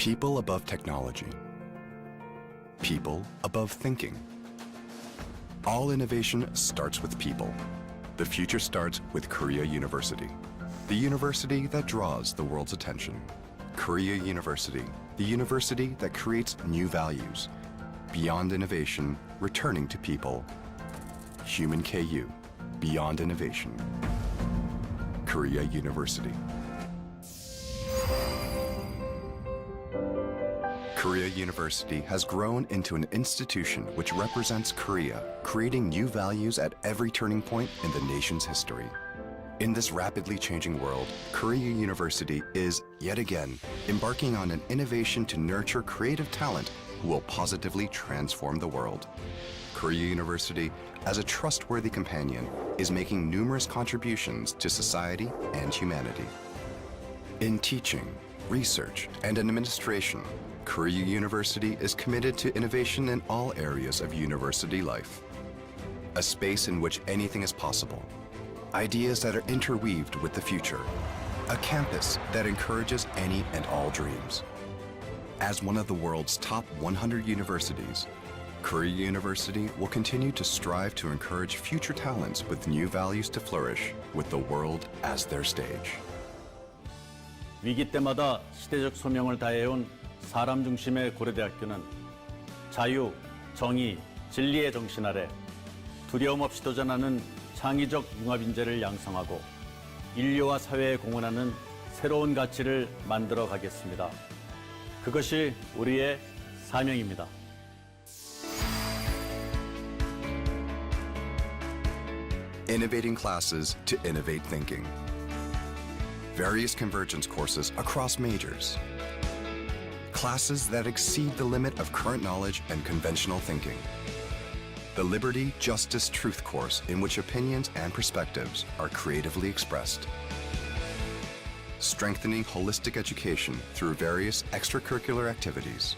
People above technology. People above thinking. All innovation starts with people. The future starts with Korea University, the university that draws the world's attention. Korea University, the university that creates new values. Beyond innovation, returning to people. Human KU, beyond innovation. Korea University. Korea University has grown into an institution which represents Korea, creating new values at every turning point in the nation's history. In this rapidly changing world, Korea University is, yet again, embarking on an innovation to nurture creative talent who will positively transform the world. Korea University, as a trustworthy companion, is making numerous contributions to society and humanity. In teaching, research, and administration, Korea University is committed to innovation in all areas of university life. A space in which anything is possible. Ideas that are interweaved with the future. A campus that encourages any and all dreams. As one of the world's top 100 universities, Korea University will continue to strive to encourage future talents with new values to flourish with the world as their stage. 위기 때마다 시대적 소명을 다해온 사람 중심의 고려대학교는 자유, 정의, 진리의 정신 아래 두려움 없이 도전하는 창의적 융합 인재를 양성하고 인류와 사회에 공헌하는 새로운 가치를 만들어 가겠습니다. 그것이 우리의 사명입니다. Innovating classes to innovate thinking. Various convergence courses across majors. Classes that exceed the limit of current knowledge and conventional thinking. The Liberty, Justice, Truth course in which opinions and perspectives are creatively expressed. Strengthening holistic education through various extracurricular activities.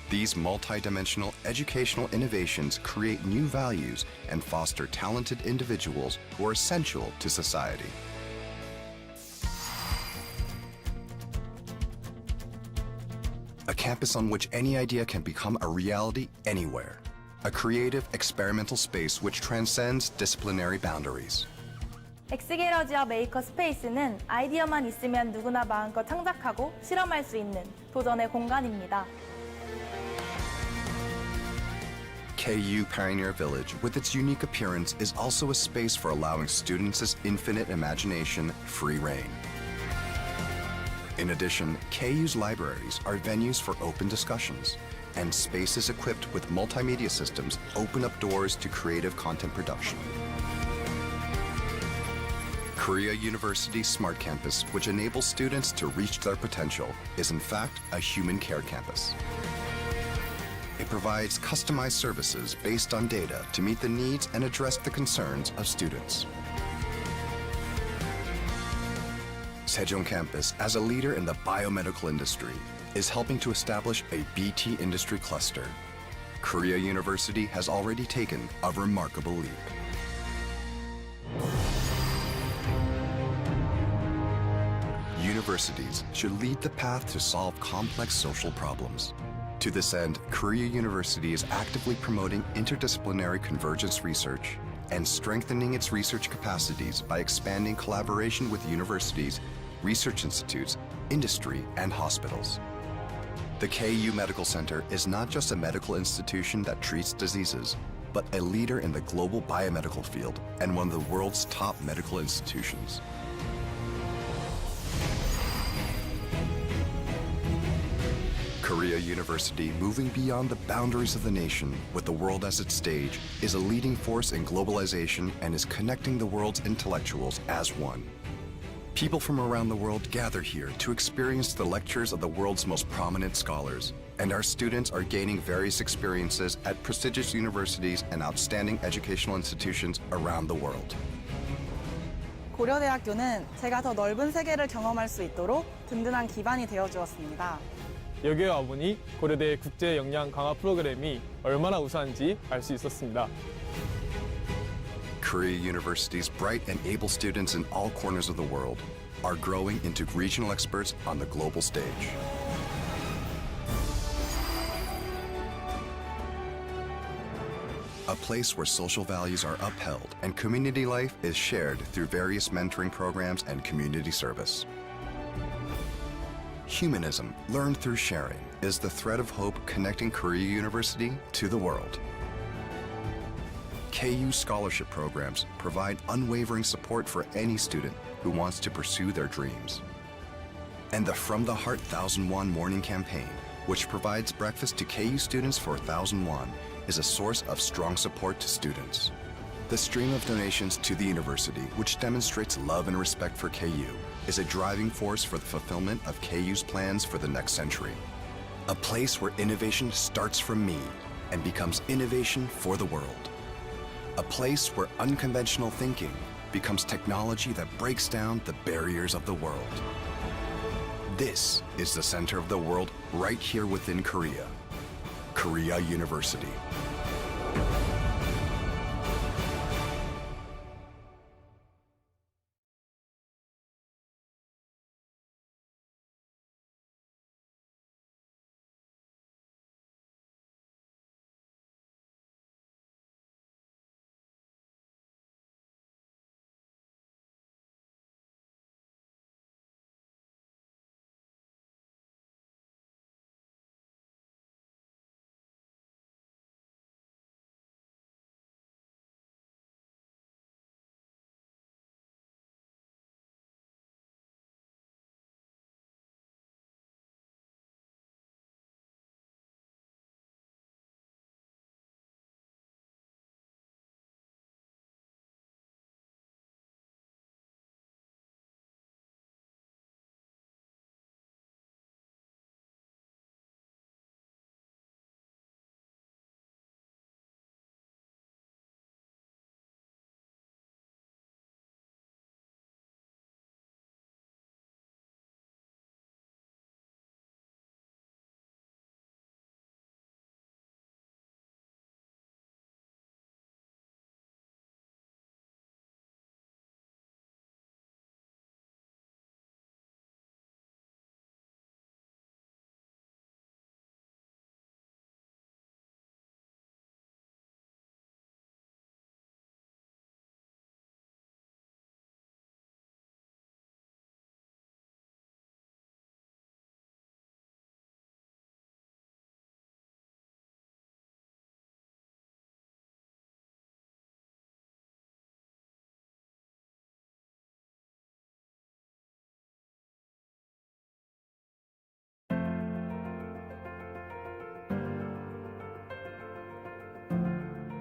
These multidimensional educational innovations create new values and foster talented individuals who are essential to society. A campus on which any idea can become a reality anywhere. A creative, experimental space which transcends disciplinary boundaries. 엑스게러지와 메이커 스페이스는 아이디어만 있으면 누구나 마음껏 창작하고 실험할 수 있는 도전의 공간입니다. KU Pioneer Village, with its unique appearance, is also a space for allowing students' infinite imagination free rein. In addition, KU's libraries are venues for open discussions, and spaces equipped with multimedia systems open up doors to creative content production. Korea University's Smart Campus, which enables students to reach their potential, is in fact a human care campus. It provides customized services based on data to meet the needs and address the concerns of students. Sejong Campus, as a leader in the biomedical industry, is helping to establish a BT industry cluster. Korea University has already taken a remarkable leap. Universities should lead the path to solve complex social problems. To this end, Korea University is actively promoting interdisciplinary convergence research and strengthening its research capacities by expanding collaboration with universities, research institutes, industry, and hospitals. The KU Medical Center is not just a medical institution that treats diseases, but a leader in the global biomedical field and one of the world's top medical institutions. Korea University, moving beyond the boundaries of the nation with the world as its stage, is a leading force in globalization and is connecting the world's intellectuals as one. People from around the world gather here to experience the lectures of the world's most prominent scholars, and our students are gaining various experiences at prestigious universities and outstanding educational institutions around the world. 고려대학교는 제가 더 넓은 세계를 경험할 수 있도록 든든한 기반이 되어주었습니다. 여기에 와보니 고려대 국제 역량 강화 프로그램이 얼마나 우수한지 알 수 있었습니다. Korea University's bright and able students in all corners of the world are growing into regional experts on the global stage. a place where social values are upheld and community life is shared through various mentoring programs and community service. Humanism, learned through sharing, is the thread of hope connecting Korea University to the world. KU scholarship programs provide unwavering support for any student who wants to pursue their dreams. And the From the Heart 1,000 Won Morning Campaign, which provides breakfast to KU students for 1,000 won, is a source of strong support to students. The stream of donations to the university, which demonstrates love and respect for KU, is a driving force for the fulfillment of KU's plans for the next century. A place where innovation starts from me and becomes innovation for the world. A place where unconventional thinking becomes technology that breaks down the barriers of the world. This is the center of the world right here within Korea. Korea University.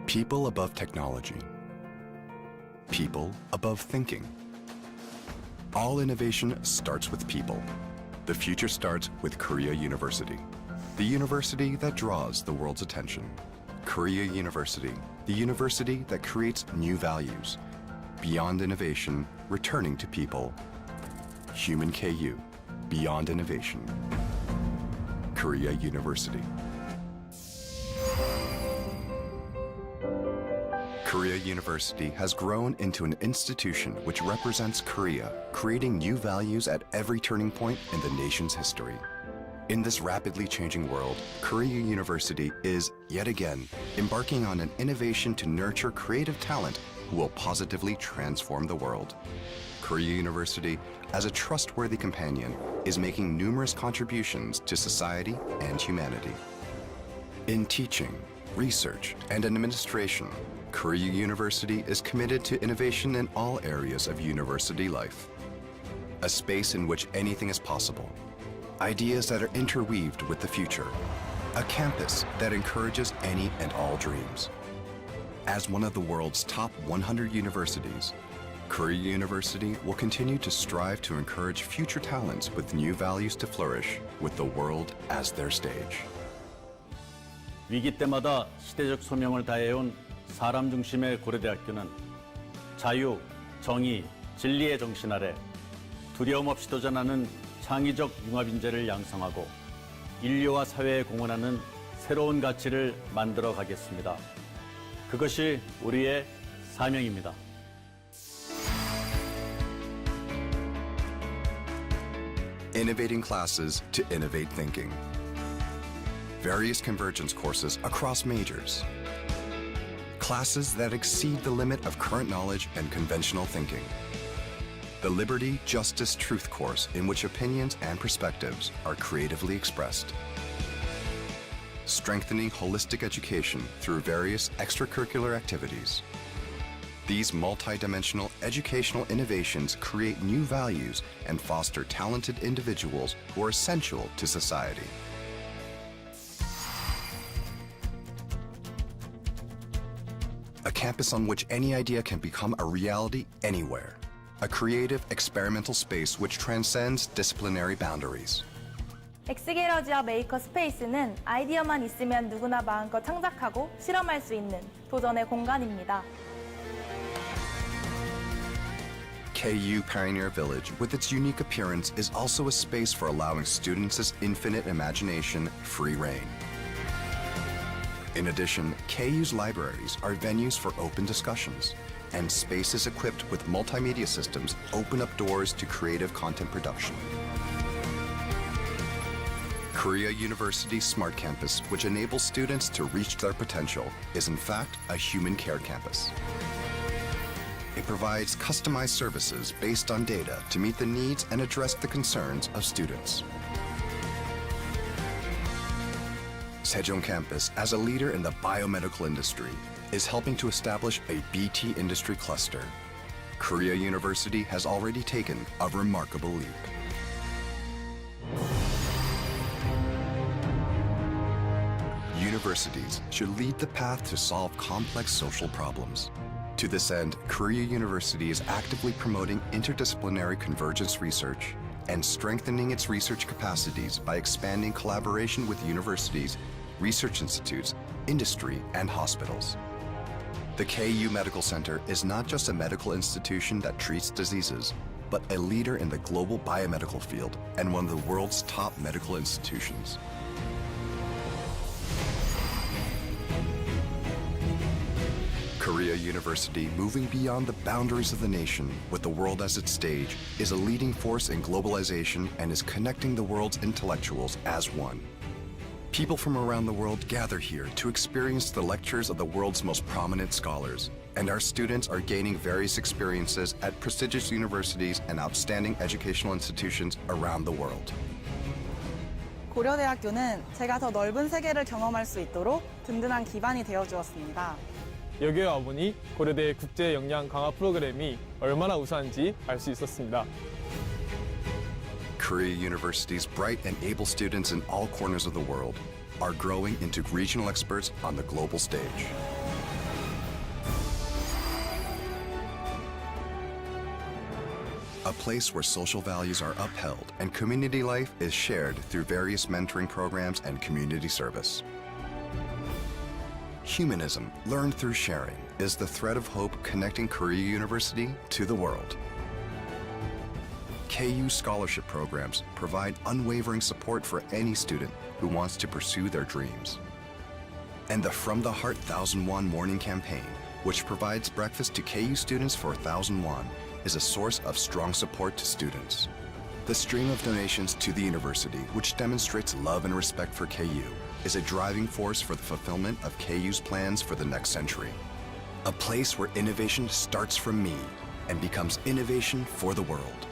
People above technology. People above thinking. All innovation starts with people. The future starts with Korea University, the university that draws the world's attention. Korea University, the university that creates new values. Beyond innovation, returning to people. Human KU, beyond innovation. Korea University. Korea University has grown into an institution which represents Korea, creating new values at every turning point in the nation's history. In this rapidly changing world, Korea University is, yet again, embarking on an innovation to nurture creative talent who will positively transform the world. Korea University, as a trustworthy companion, is making numerous contributions to society and humanity. In teaching, research, and administration, Korea University is committed to innovation in all areas of university life. A space in which anything is possible. Ideas that are interweaved with the future. A campus that encourages any and all dreams. As one of the world's top 100 universities, Korea University will continue to strive to encourage future talents with new values to flourish with the world as their stage. 위기 때마다 시대적 소명을 다해온 사람 중심의 고려대학교는 자유, 정의, 진리의 정신 아래 두려움 없이 도전하는 창의적 융합인재를 양성하고 인류와 사회에 공헌하는 새로운 가치를 만들어 가겠습니다. 그것이 우리의 사명입니다. Innovating classes to innovate thinking. Various convergence courses across majors. Classes that exceed the limit of current knowledge and conventional thinking. The Liberty, Justice, Truth course in which opinions and perspectives are creatively expressed. Strengthening holistic education through various extracurricular activities. These multidimensional educational innovations create new values and foster talented individuals who are essential to society. A campus on which any idea can become a reality anywhere. A creative, experimental space which transcends disciplinary boundaries. 엑스게러지와 메이커 스페이스는 아이디어만 있으면 누구나 마음껏 창작하고 실험할 수 있는 도전의 공간입니다. KU Pioneer Village, with its unique appearance, is also a space for allowing students' infinite imagination free rein. In addition, KU's libraries are venues for open discussions, and spaces equipped with multimedia systems open up doors to creative content production. Korea University's Smart Campus, which enables students to reach their potential, is in fact a human care campus. It provides customized services based on data to meet the needs and address the concerns of students. Sejong Campus, as a leader in the biomedical industry, is helping to establish a BT industry cluster. Korea University has already taken a remarkable leap. Universities should lead the path to solve complex social problems. To this end, Korea University is actively promoting interdisciplinary convergence research and strengthening its research capacities by expanding collaboration with universities, research institutes, industry, and hospitals. The KU Medical Center is not just a medical institution that treats diseases, but a leader in the global biomedical field and one of the world's top medical institutions. Korea University, moving beyond the boundaries of the nation with the world as its stage, is a leading force in globalization and is connecting the world's intellectuals as one. People from around the world gather here to experience the lectures of the world's most prominent scholars, and our students are gaining various experiences at prestigious universities and outstanding educational institutions around the world. 고려대학교는 제가 더 넓은 세계를 경험할 수 있도록 든든한 기반이 되어 주었습니다. 여기에 와보니 고려대 국제 역량 강화 프로그램이 얼마나 우수한지 알 수 있었습니다. Korea University's bright and able students in all corners of the world are growing into regional experts on the global stage. A place where social values are upheld and community life is shared through various mentoring programs and community service. Humanism, learned through sharing, is the thread of hope connecting Korea University to the world. KU scholarship programs provide unwavering support for any student who wants to pursue their dreams. And the From the Heart 1,000 Won morning campaign, which provides breakfast to KU students for 1,000 won, is a source of strong support to students. The stream of donations to the university, which demonstrates love and respect for KU, is a driving force for the fulfillment of KU's plans for the next century. A place where innovation starts from me and becomes innovation for the world.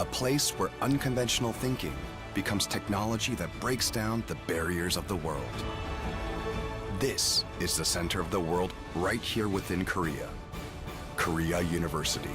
A place where unconventional thinking becomes technology that breaks down the barriers of the world. This is the center of the world right here within Korea. Korea University.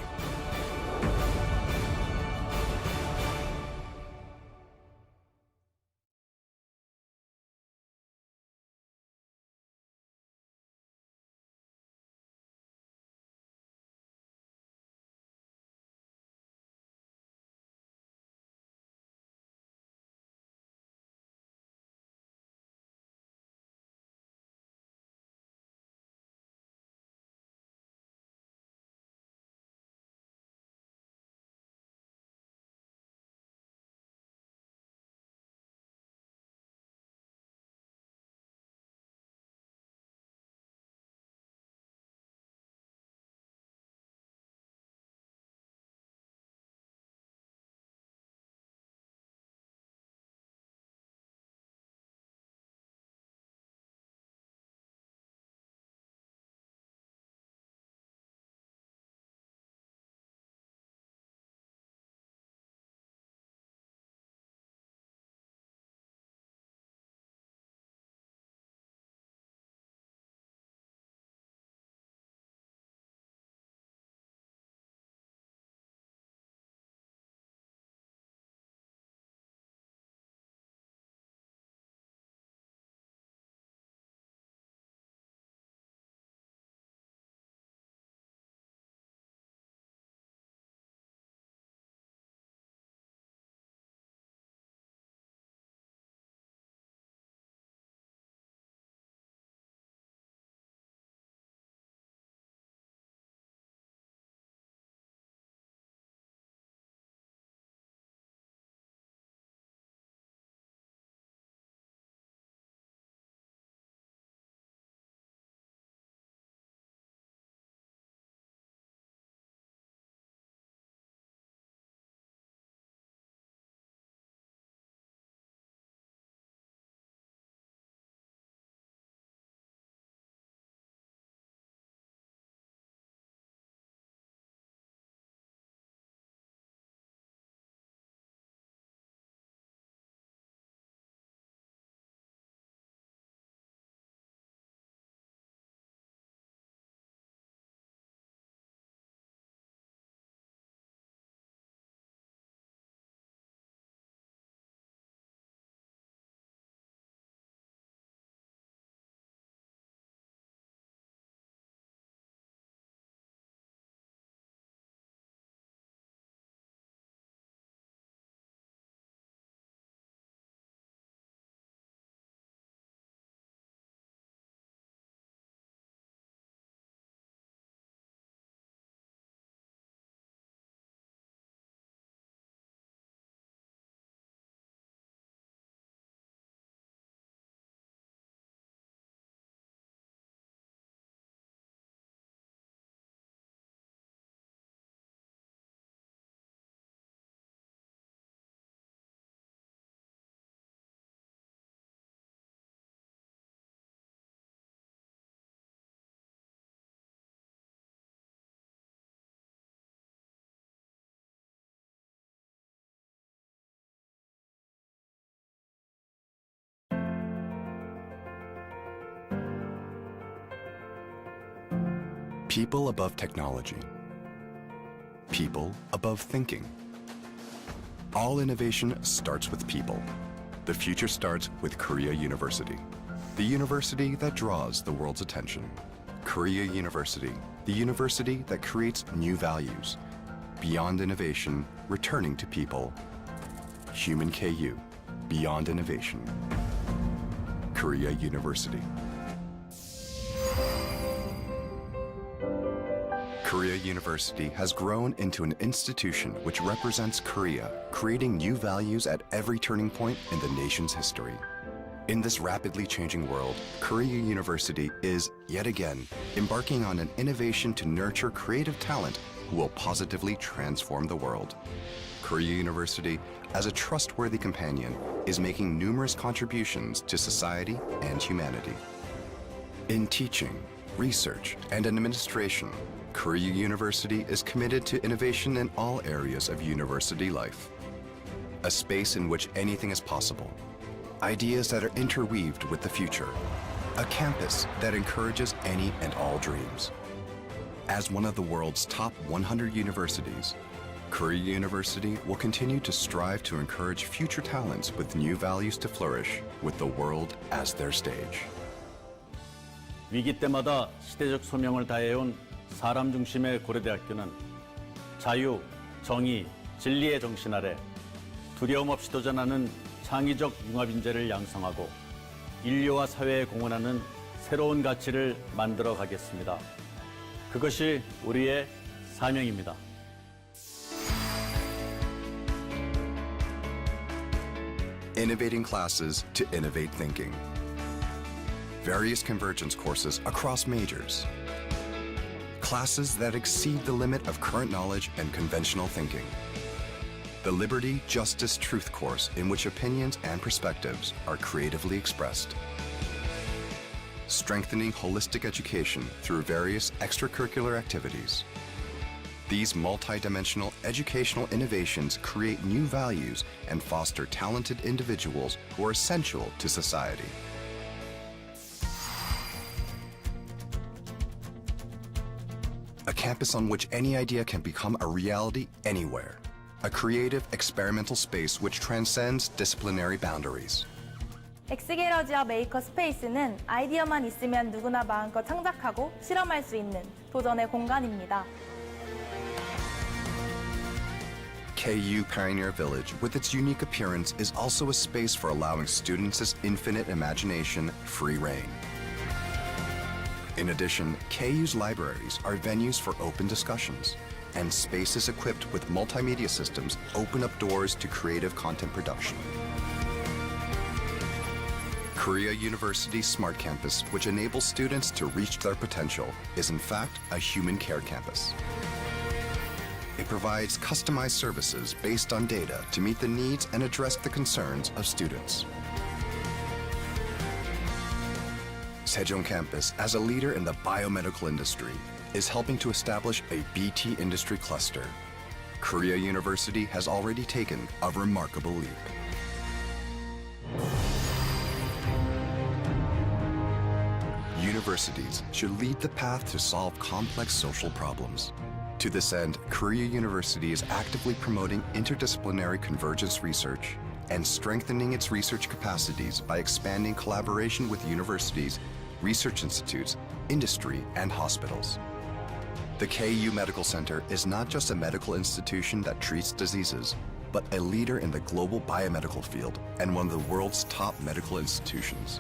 People above technology. People above thinking. All innovation starts with people. The future starts with Korea University, the university that draws the world's attention. Korea University, the university that creates new values. Beyond innovation, returning to people. Human KU, beyond innovation. Korea University. Korea University has grown into an institution which represents Korea, creating new values at every turning point in the nation's history. In this rapidly changing world, Korea University is, yet again, embarking on an innovation to nurture creative talent who will positively transform the world. Korea University, as a trustworthy companion, is making numerous contributions to society and humanity. In teaching, research, and administration, Korea University is committed to innovation in all areas of university life. A space in which anything is possible. Ideas that are interweaved with the future. A campus that encourages any and all dreams. As one of the world's top 100 universities, Korea University will continue to strive to encourage future talents with new values to flourish with the world as their stage. 위기 때마다 시대적 소명을 다해온 사람 중심의 고려대학교는 자유, 정의, 진리의 정신 아래 두려움 없이 도전하는 창의적 융합 인재를 양성하고 인류와 사회에 공헌하는 새로운 가치를 만들어 가겠습니다. 그것이 우리의 사명입니다. Innovating classes to innovate thinking. Various convergence courses across majors. Classes that exceed the limit of current knowledge and conventional thinking. The Liberty, Justice, Truth course in which opinions and perspectives are creatively expressed. Strengthening holistic education through various extracurricular activities. These multidimensional educational innovations create new values and foster talented individuals who are essential to society. A campus on which any idea can become a reality anywhere. A creative, experimental space which transcends disciplinary boundaries. 엑스게러지와 메이커 스페이스는 아이디어만 있으면 누구나 마음껏 창작하고 실험할 수 있는 도전의 공간입니다. KU Pioneer Village, with its unique appearance, is also a space for allowing students' infinite imagination free rein. In addition, KU's libraries are venues for open discussions, and spaces equipped with multimedia systems open up doors to creative content production. Korea University's Smart Campus, which enables students to reach their potential, is in fact a human care campus. It provides customized services based on data to meet the needs and address the concerns of students. Sejong Campus, as a leader in the biomedical industry, is helping to establish a BT industry cluster. Korea University has already taken a remarkable leap. Universities should lead the path to solve complex social problems. To this end, Korea University is actively promoting interdisciplinary convergence research and strengthening its research capacities by expanding collaboration with universities, research institutes, industry, and hospitals. The KU Medical Center is not just a medical institution that treats diseases, but a leader in the global biomedical field and one of the world's top medical institutions.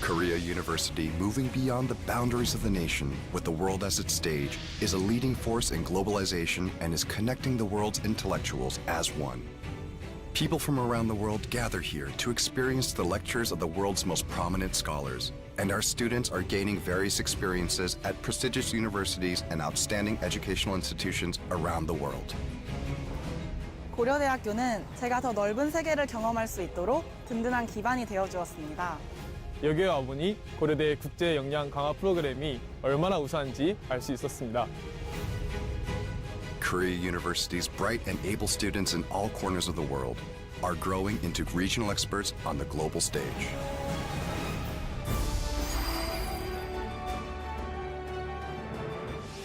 Korea University, moving beyond the boundaries of the nation with the world as its stage, is a leading force in globalization and is connecting the world's intellectuals as one. People from around the world gather here to experience the lectures of the world's most prominent scholars, and our students are gaining various experiences at prestigious universities and outstanding educational institutions around the world. 고려대학교는 제가 더 넓은 세계를 경험할 수 있도록 든든한 기반이 되어 주었습니다. 여기에 와보니 고려대 국제 역량 강화 프로그램이 얼마나 우수한지 알 수 있었습니다. Korea University's bright and able students in all corners of the world are growing into regional experts on the global stage.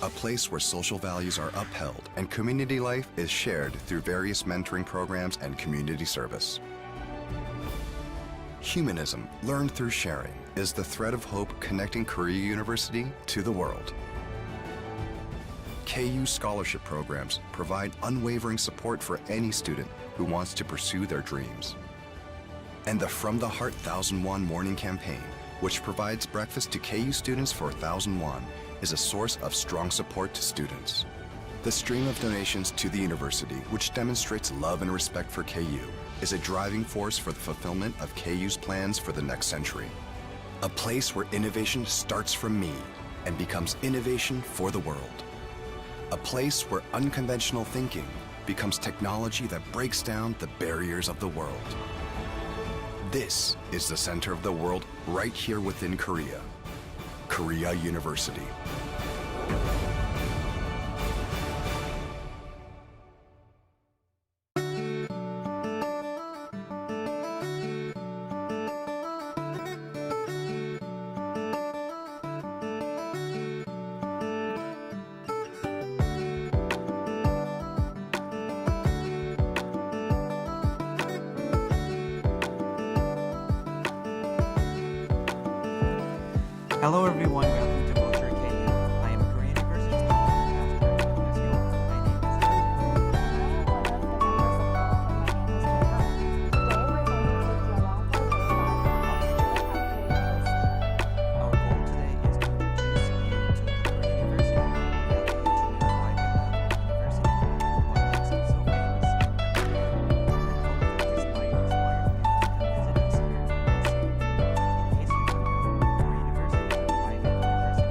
a place where social values are upheld and community life is shared through various mentoring programs and community service. Humanism, learned through sharing, is the thread of hope connecting Korea University to the world. KU scholarship programs provide unwavering support for any student who wants to pursue their dreams. And the From the Heart 1001 morning campaign, which provides breakfast to KU students for 1001, is a source of strong support to students. The stream of donations to the university, which demonstrates love and respect for KU, is a driving force for the fulfillment of KU's plans for the next century. A place where innovation starts from me and becomes innovation for the world. A place where unconventional thinking becomes technology that breaks down the barriers of the world. This is the center of the world right here within Korea. Korea University. Hello everyone, welcome to Culture KU. I am a Korean University student after Educación. My name is Arjun. Our goal today is to introduce you to Korean University. We are going to know why we love university, what makes it so famous, and hopefully this might inspire you to come visit us here in Korea. In case you don't know, Korea University is a private university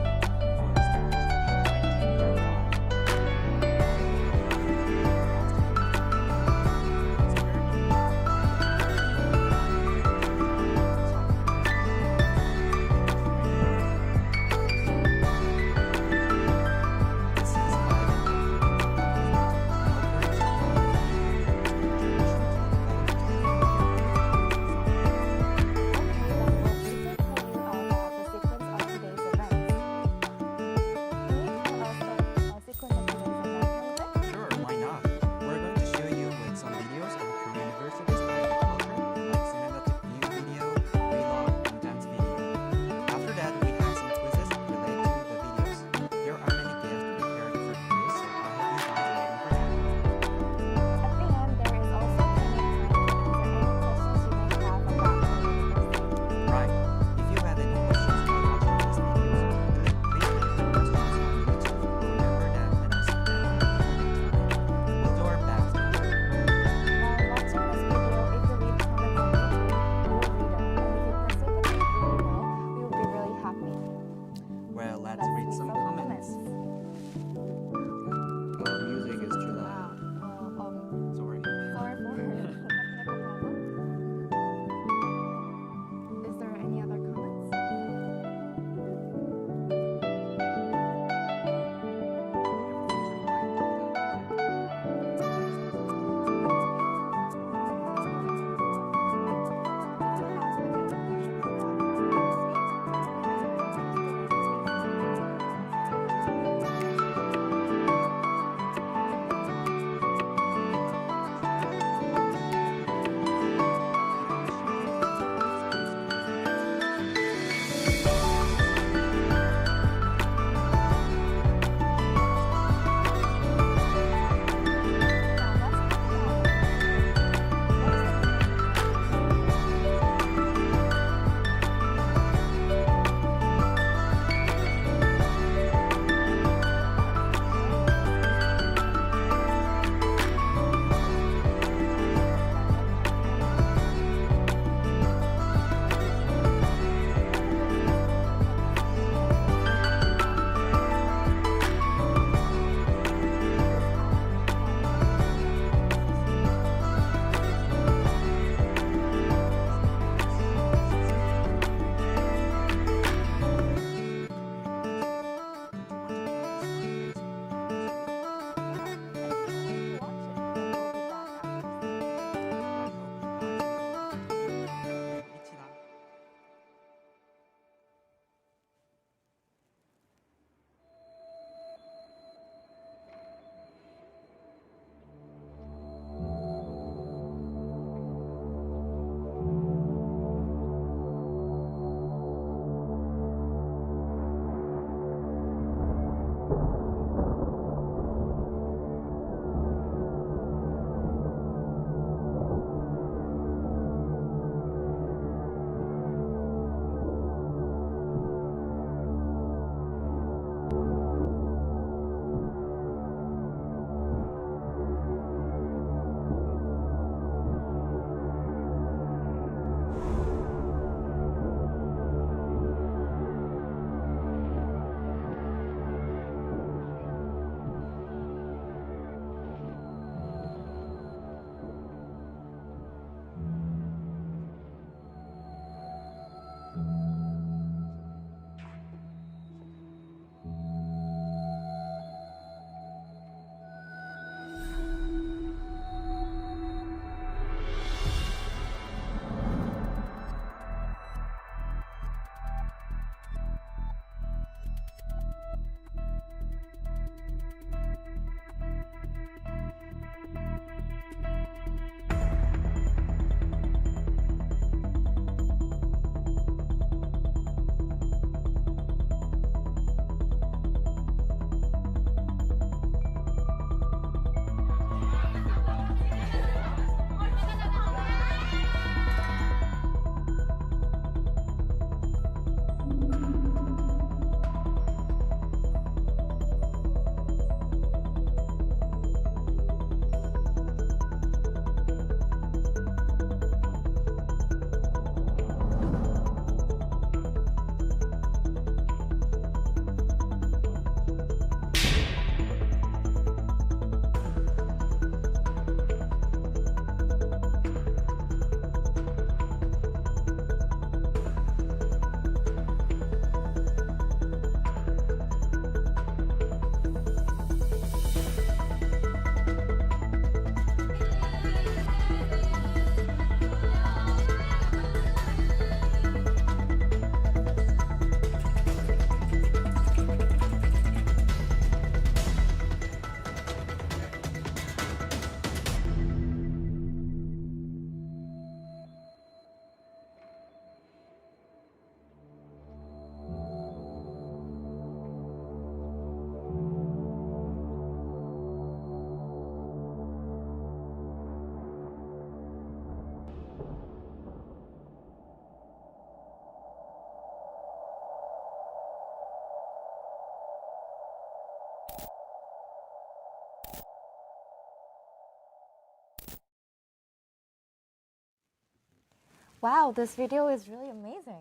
Wow, this video is really amazing,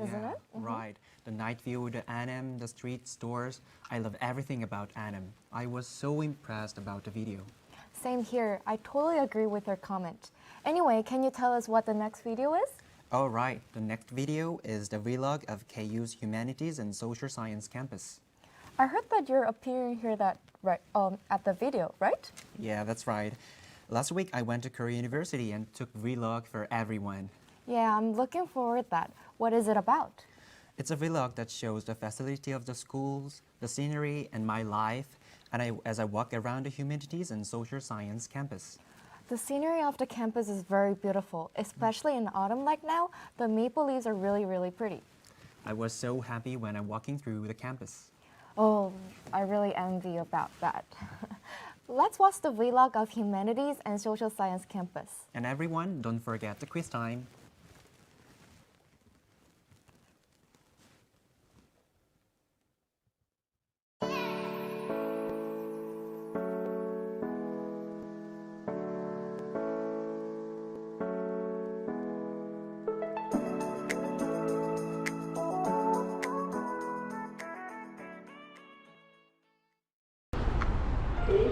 isn't Yeah, it? right. The night view, the anime, the street stores. I love everything about anime. I was so impressed about the video. Same here. I totally agree with your comment. Anyway, can you tell us what the next video is? All right, the next video is the vlog of KU's Humanities and Social Science campus. I heard that you're appearing here at the video, right? Yeah, that's right. Last week I went to Korea University and took vlog for everyone. Yeah, I'm looking forward to that. What is it about? It's a vlog that shows the facility of the schools, the scenery, and my life, as I walk around the Humanities and Social Science campus. The scenery of the campus is very beautiful, especially in autumn like now. The maple leaves are really, really pretty. I was so happy when I'm walking through the campus. Oh, I really envy about that. Let's watch the vlog of Humanities and Social Science campus. And everyone, don't forget the quiz time.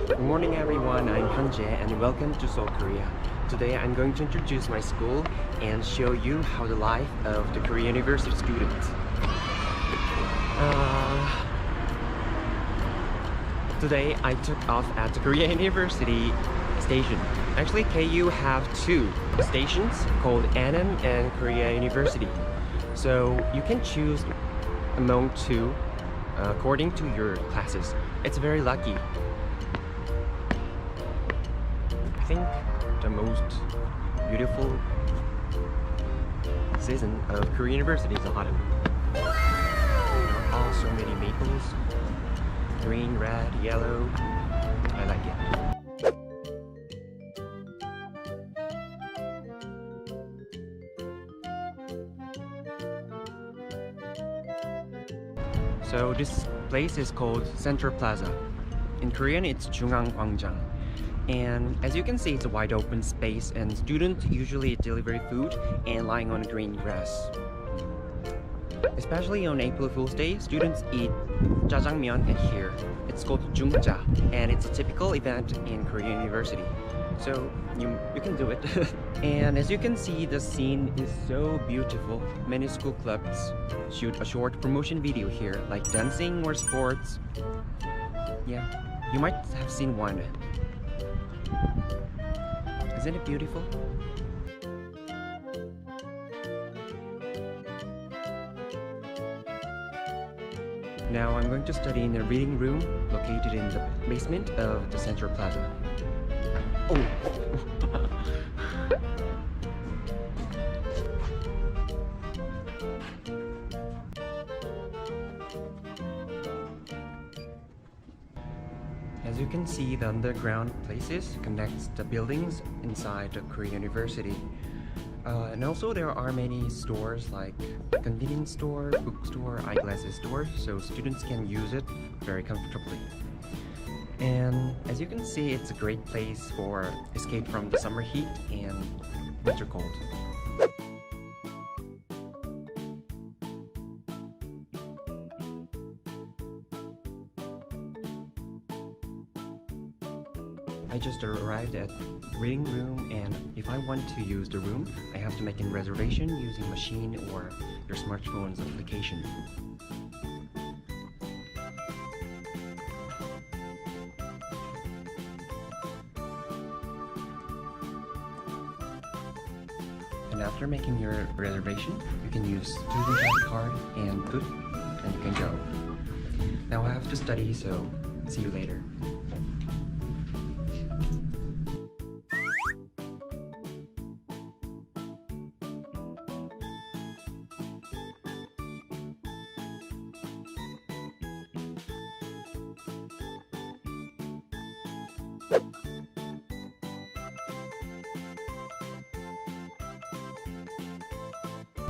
Good morning everyone, I'm Hyunjae and welcome to Seoul, Korea. Today I'm going to introduce my school and show you how the life of the Korea University students. Today I took off at the Korea University station. Actually, KU have two stations called Annam and Korea University. So you can choose among two according to your classes. It's very lucky. I think the most beautiful season of Korea University is autumn. There are so many maples, green, red, yellow. I like it. So this place is called Central Plaza. In Korean, it's 중앙광장. And as you can see, it's a wide open space and students usually deliver food and lying on green grass. Especially on April Fool's Day, students eat jjajangmyeon at here. It's called jungja and it's a typical event in Korea University. So you can do it. And as you can see, the scene is so beautiful. Many school clubs shoot a short promotion video here, like dancing or sports. Yeah, you might have seen one. Isn't it beautiful? Now I'm going to study in a reading room located in the basement of the Central Plaza. Oh! As you can see, the underground places connects the buildings inside the Korea University. And also there are many stores like convenience store, bookstore, eyeglasses store, so students can use it very comfortably. And as you can see, it's a great place for escape from the summer heat and winter cold. I just arrived at reading room, and if I want to use the room, I have to make a reservation using machine or your smartphone's application. And after making your reservation, you can use student pass card and put, and you can go. Now I have to study, so see you later.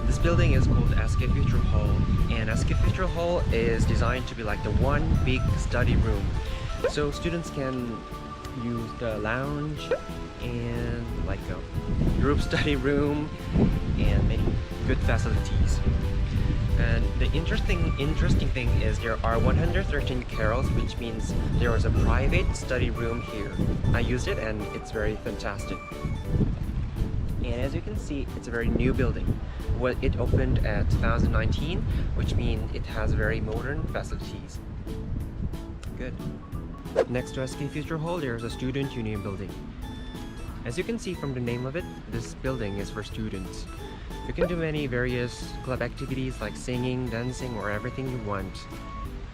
This building is called SK Future Hall, and SK Future Hall is designed to be like the one big study room. So students can use the lounge and like a group study room and many good facilities. And the interesting thing is there are 113 carols, which means there is a private study room here. I used it and it's very fantastic. And as you can see, it's a very new building. Well, it opened at 2019, which means it has very modern facilities. Good. Next to SK Future Hall, there's a student union building. As you can see from the name of it, this building is for students. You can do many various club activities like singing, dancing, or everything you want.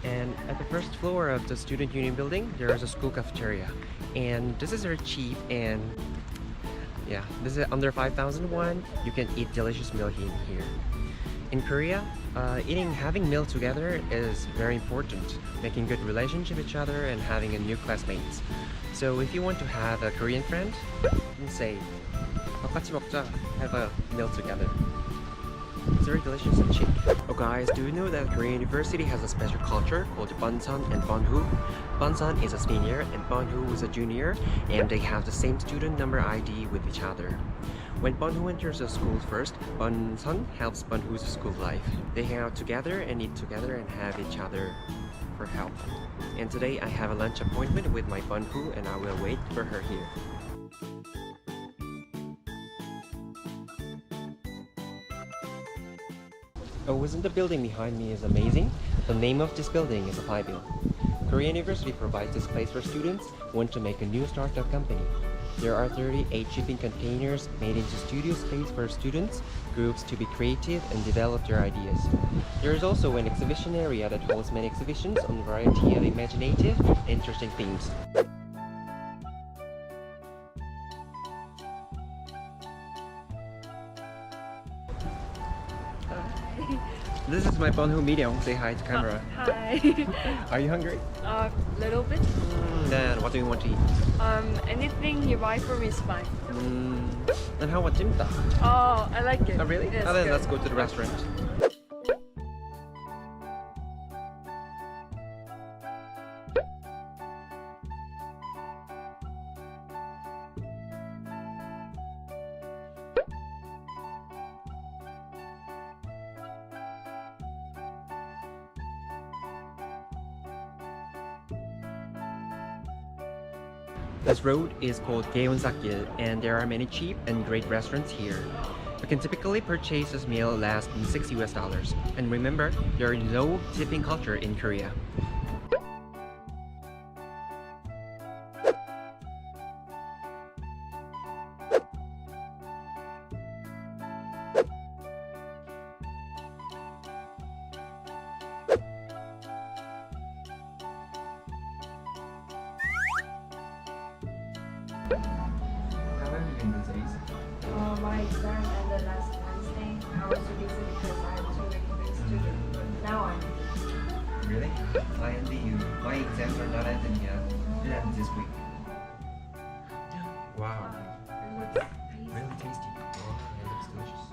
And at the first floor of the student union building, there is a school cafeteria. And this is very cheap, and yeah, this is under 5,000 won. You can eat delicious meal in here. In Korea, having meal together is very important. Making good relationship with each other and having a new classmates. So if you want to have a Korean friend, you can say, 같이 먹자, have a meal together. It's very delicious and cheap. Oh guys, do you know that Korean University has a special culture called Bunsan and Bunhu? Bunsan is a senior and Bunhu is a junior, and they have the same student number ID with each other. When Bunhu enters a school first, Bunsan helps Bunhu's school life. They hang out together and eat together and have each other for help. And today I have a lunch appointment with my Bunhu and I will wait for her here. Oh, isn't the building behind me is amazing? The name of this building is a Bible. Korean University provides this place for students who want to make a new startup company. There are 38 shipping containers made into studio space for students, groups to be creative and develop their ideas. There is also an exhibition area that holds many exhibitions on a variety of imaginative, interesting themes. This is my Bunhu Medium. Say hi to camera. Hi. Are you hungry? Little bit. Then what do you want to eat? Anything you buy for me is fine. Then how about jimta? Oh, I like it. Oh really? Yes, Then good. let's go to the restaurant. This road is called Gaeonsak-gil, and there are many cheap and great restaurants here. You can typically purchase this meal less than $6 US. And remember, there is no tipping culture in Korea. How have you been these days? My exam ended last Wednesday. I was too busy because I have 2 weeks big student. But now I'm Really? I envy you. My exams are not ending yet. It ends this week. Wow. Really tasty. Oh, it looks delicious.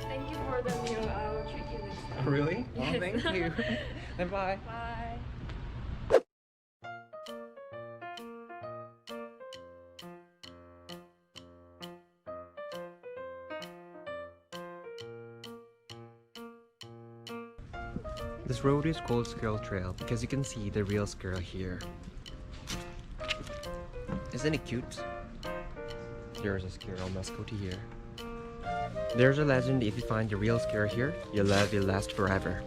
Thank you for the meal. I will treat you next time. Really? Yes. Well, thank you. And bye. Bye. This road is called Squirrel Trail because you can see the real squirrel here. Isn't it cute? There's a squirrel mascot here. There's a legend: if you find the real squirrel here, your love will last forever.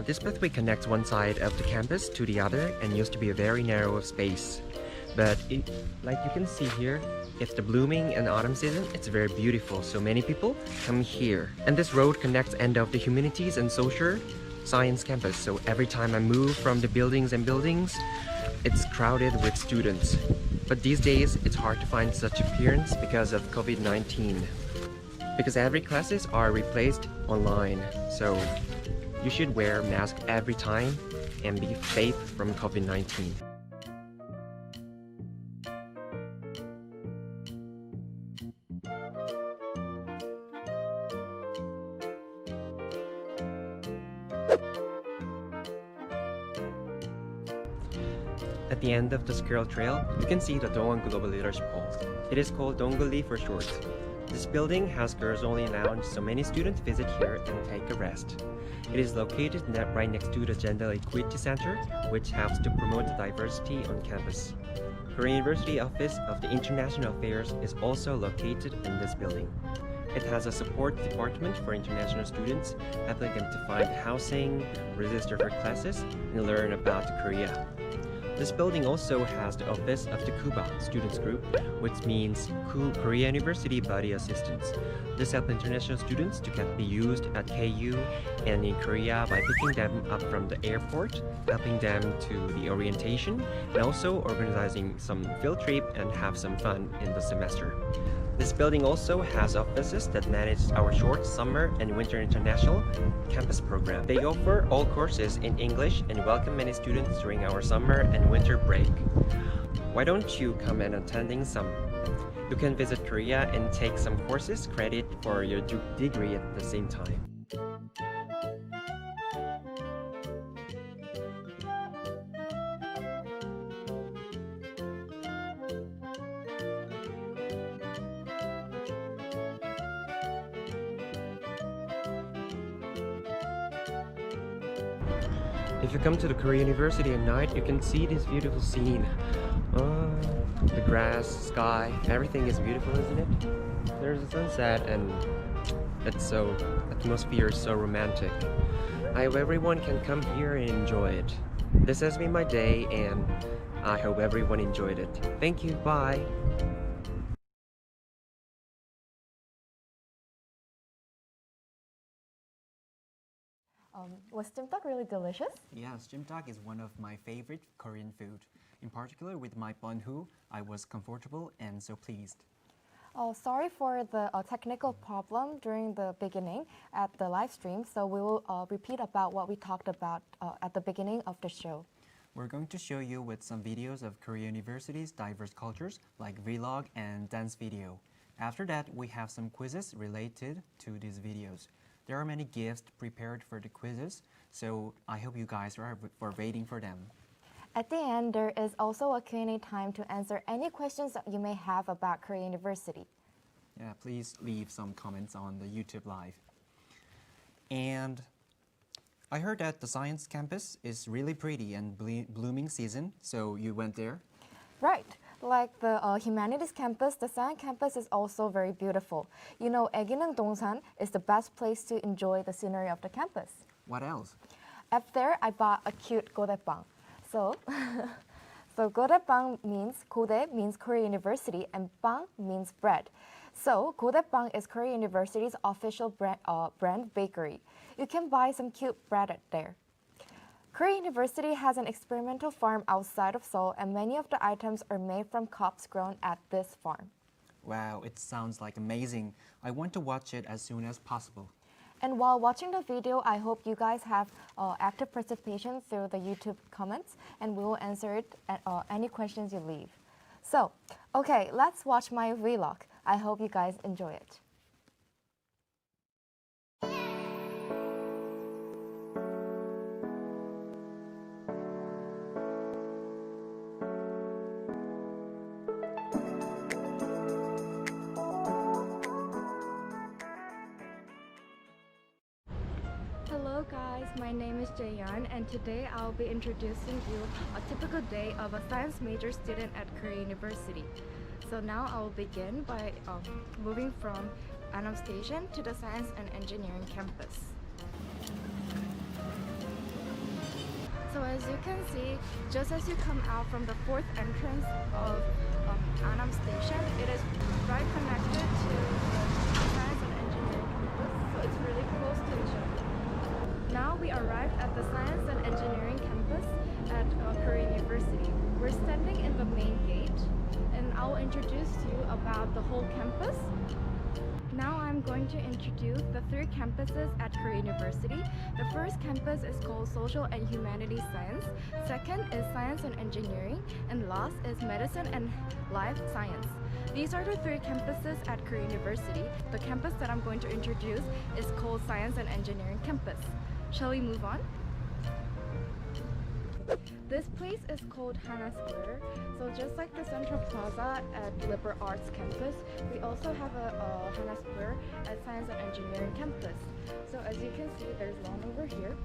This pathway connects one side of the campus to the other and used to be a very narrow space. But like you can see here, it's the blooming and autumn season. It's very beautiful, so many people come here. And this road connects end of the humanities and social science campus. So every time I move from the buildings and buildings, it's crowded with students. But these days, it's hard to find such appearance because of COVID-19. Because every classes are replaced online. So you should wear mask every time and be safe from COVID-19. At the end of the Squirrel Trail, you can see the Dongwon Global Leadership Hall. It is called Dongguli for short. This building has girls-only lounge, so many students visit here and take a rest. It is located right next to the Gender Equity Center, which helps to promote the diversity on campus. Korean University Office of the International Affairs is also located in this building. It has a support department for international students, helping them to find housing, register for classes, and learn about Korea. This building also has the office of the KUBA Students Group, which means Korea University Body Assistance. This helps international students to get be used at KU and in Korea by picking them up from the airport, helping them to the orientation, and also organizing some field trip and have some fun in the semester. This building also has offices that manage our short summer and winter international campus program. They offer all courses in English and welcome many students during our summer and winter break. Why don't you come and attending some? You can visit Korea and take some courses credit for your degree at the same time. If you come to the Korean University at night, you can see this beautiful scene. The grass, sky, everything is beautiful, isn't it? There's a sunset and atmosphere is so romantic. I hope everyone can come here and enjoy it. This has been my day and I hope everyone enjoyed it. Thank you, bye! Was jjimtak really delicious? Yes, jjimtak is one of my favorite Korean food. In particular, with my bunhu, I was comfortable and so pleased. Oh, sorry for the technical problem during the beginning at the live stream, so we will repeat about what we talked about at the beginning of the show. We're going to show you with some videos of Korea University's diverse cultures, like vlog and dance video. After that, we have some quizzes related to these videos. There are many gifts prepared for the quizzes, so I hope you guys are waiting for them. At the end, there is also a Q&A time to answer any questions that you may have about Korea University. Yeah, please leave some comments on the YouTube Live. And I heard that the science campus is really pretty and blooming season, so you went there? Right. Like the humanities campus, the science campus is also very beautiful. You know, 애기는 동산 is the best place to enjoy the scenery of the campus. What else? Up there, I bought a cute 고대빵. So 고대빵 means, 고대 means Korea University and 빵 means bread. So 고대빵 is Korea University's official brand bakery. You can buy some cute bread at there. Korea University has an experimental farm outside of Seoul, and many of the items are made from crops grown at this farm. Wow, it sounds like amazing. I want to watch it as soon as possible. And while watching the video, I hope you guys have active participation through the YouTube comments, and we will answer it at any questions you leave. So, okay, let's watch my vlog. I hope you guys enjoy it. Hello guys, my name is Jaeyeon and today I'll be introducing you a typical day of a science major student at Korea University. So now I will begin by moving from Anam Station to the Science and Engineering campus. So as you can see, just as you come out from the fourth entrance of Anam Station, it is right connected to the Science and Engineering campus, so it's really close to each other. Now we arrived at the Science and Engineering campus at Korea University. We're standing in the main gate and I'll introduce you about the whole campus. Now I'm going to introduce the three campuses at Korea University. The first campus is called Social and Humanities Science. Second is Science and Engineering. And last is Medicine and Life Science. These are the three campuses at Korea University. The campus that I'm going to introduce is called Science and Engineering Campus. Shall we move on? This place is called Hana Square. So just like the Central Plaza at Liberal Arts campus, we also have a Hana Square at Science and Engineering campus. So as you can see, there's one over here.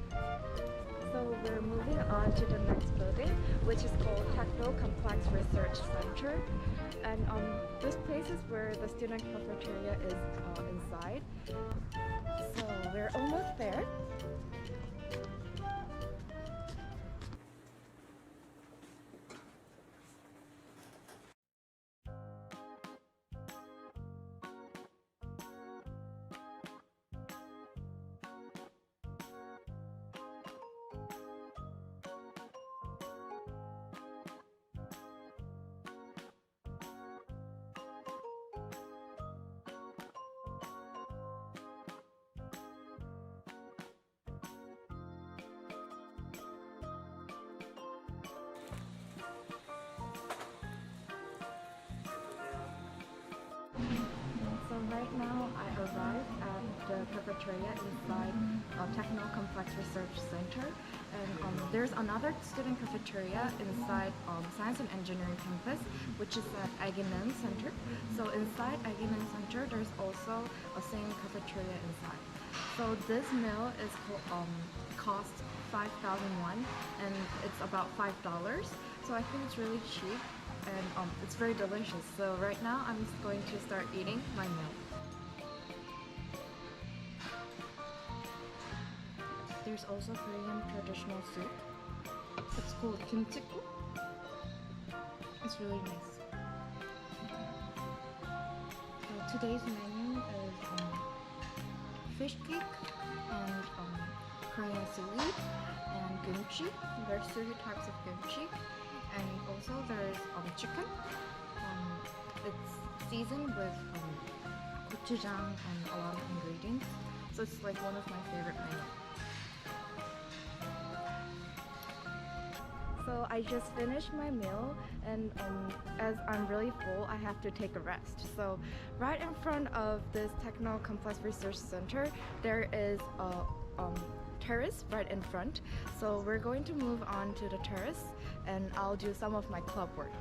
So we're moving on to the next building, which is called Techno Complex Research Center. And this place is where the student cafeteria is inside. So we're almost there. So right now I arrived at the cafeteria inside Techno Complex Research Center, and there's another student cafeteria inside Science and Engineering campus, which is at Aginem Center. So inside Aginem Center, there's also a same cafeteria inside. So this meal is cost 5,000 won, and it's about $5. So I think it's really cheap. And it's very delicious. So right now I'm just going to start eating my meal. There's also Korean traditional soup. It's called kimchiku. It's really nice. So today's menu is fish cake and Korean seaweed and kimchi. There's 3 types of kimchi. And also there's chicken. It's seasoned with gochujang and a lot of ingredients. So it's like one of my favorite menus. So I just finished my meal, and as I'm really full, I have to take a rest. So right in front of this Techno Complex Research Center, there is a terrace right in front. So we're going to move on to the terrace, and I'll do some of my club work.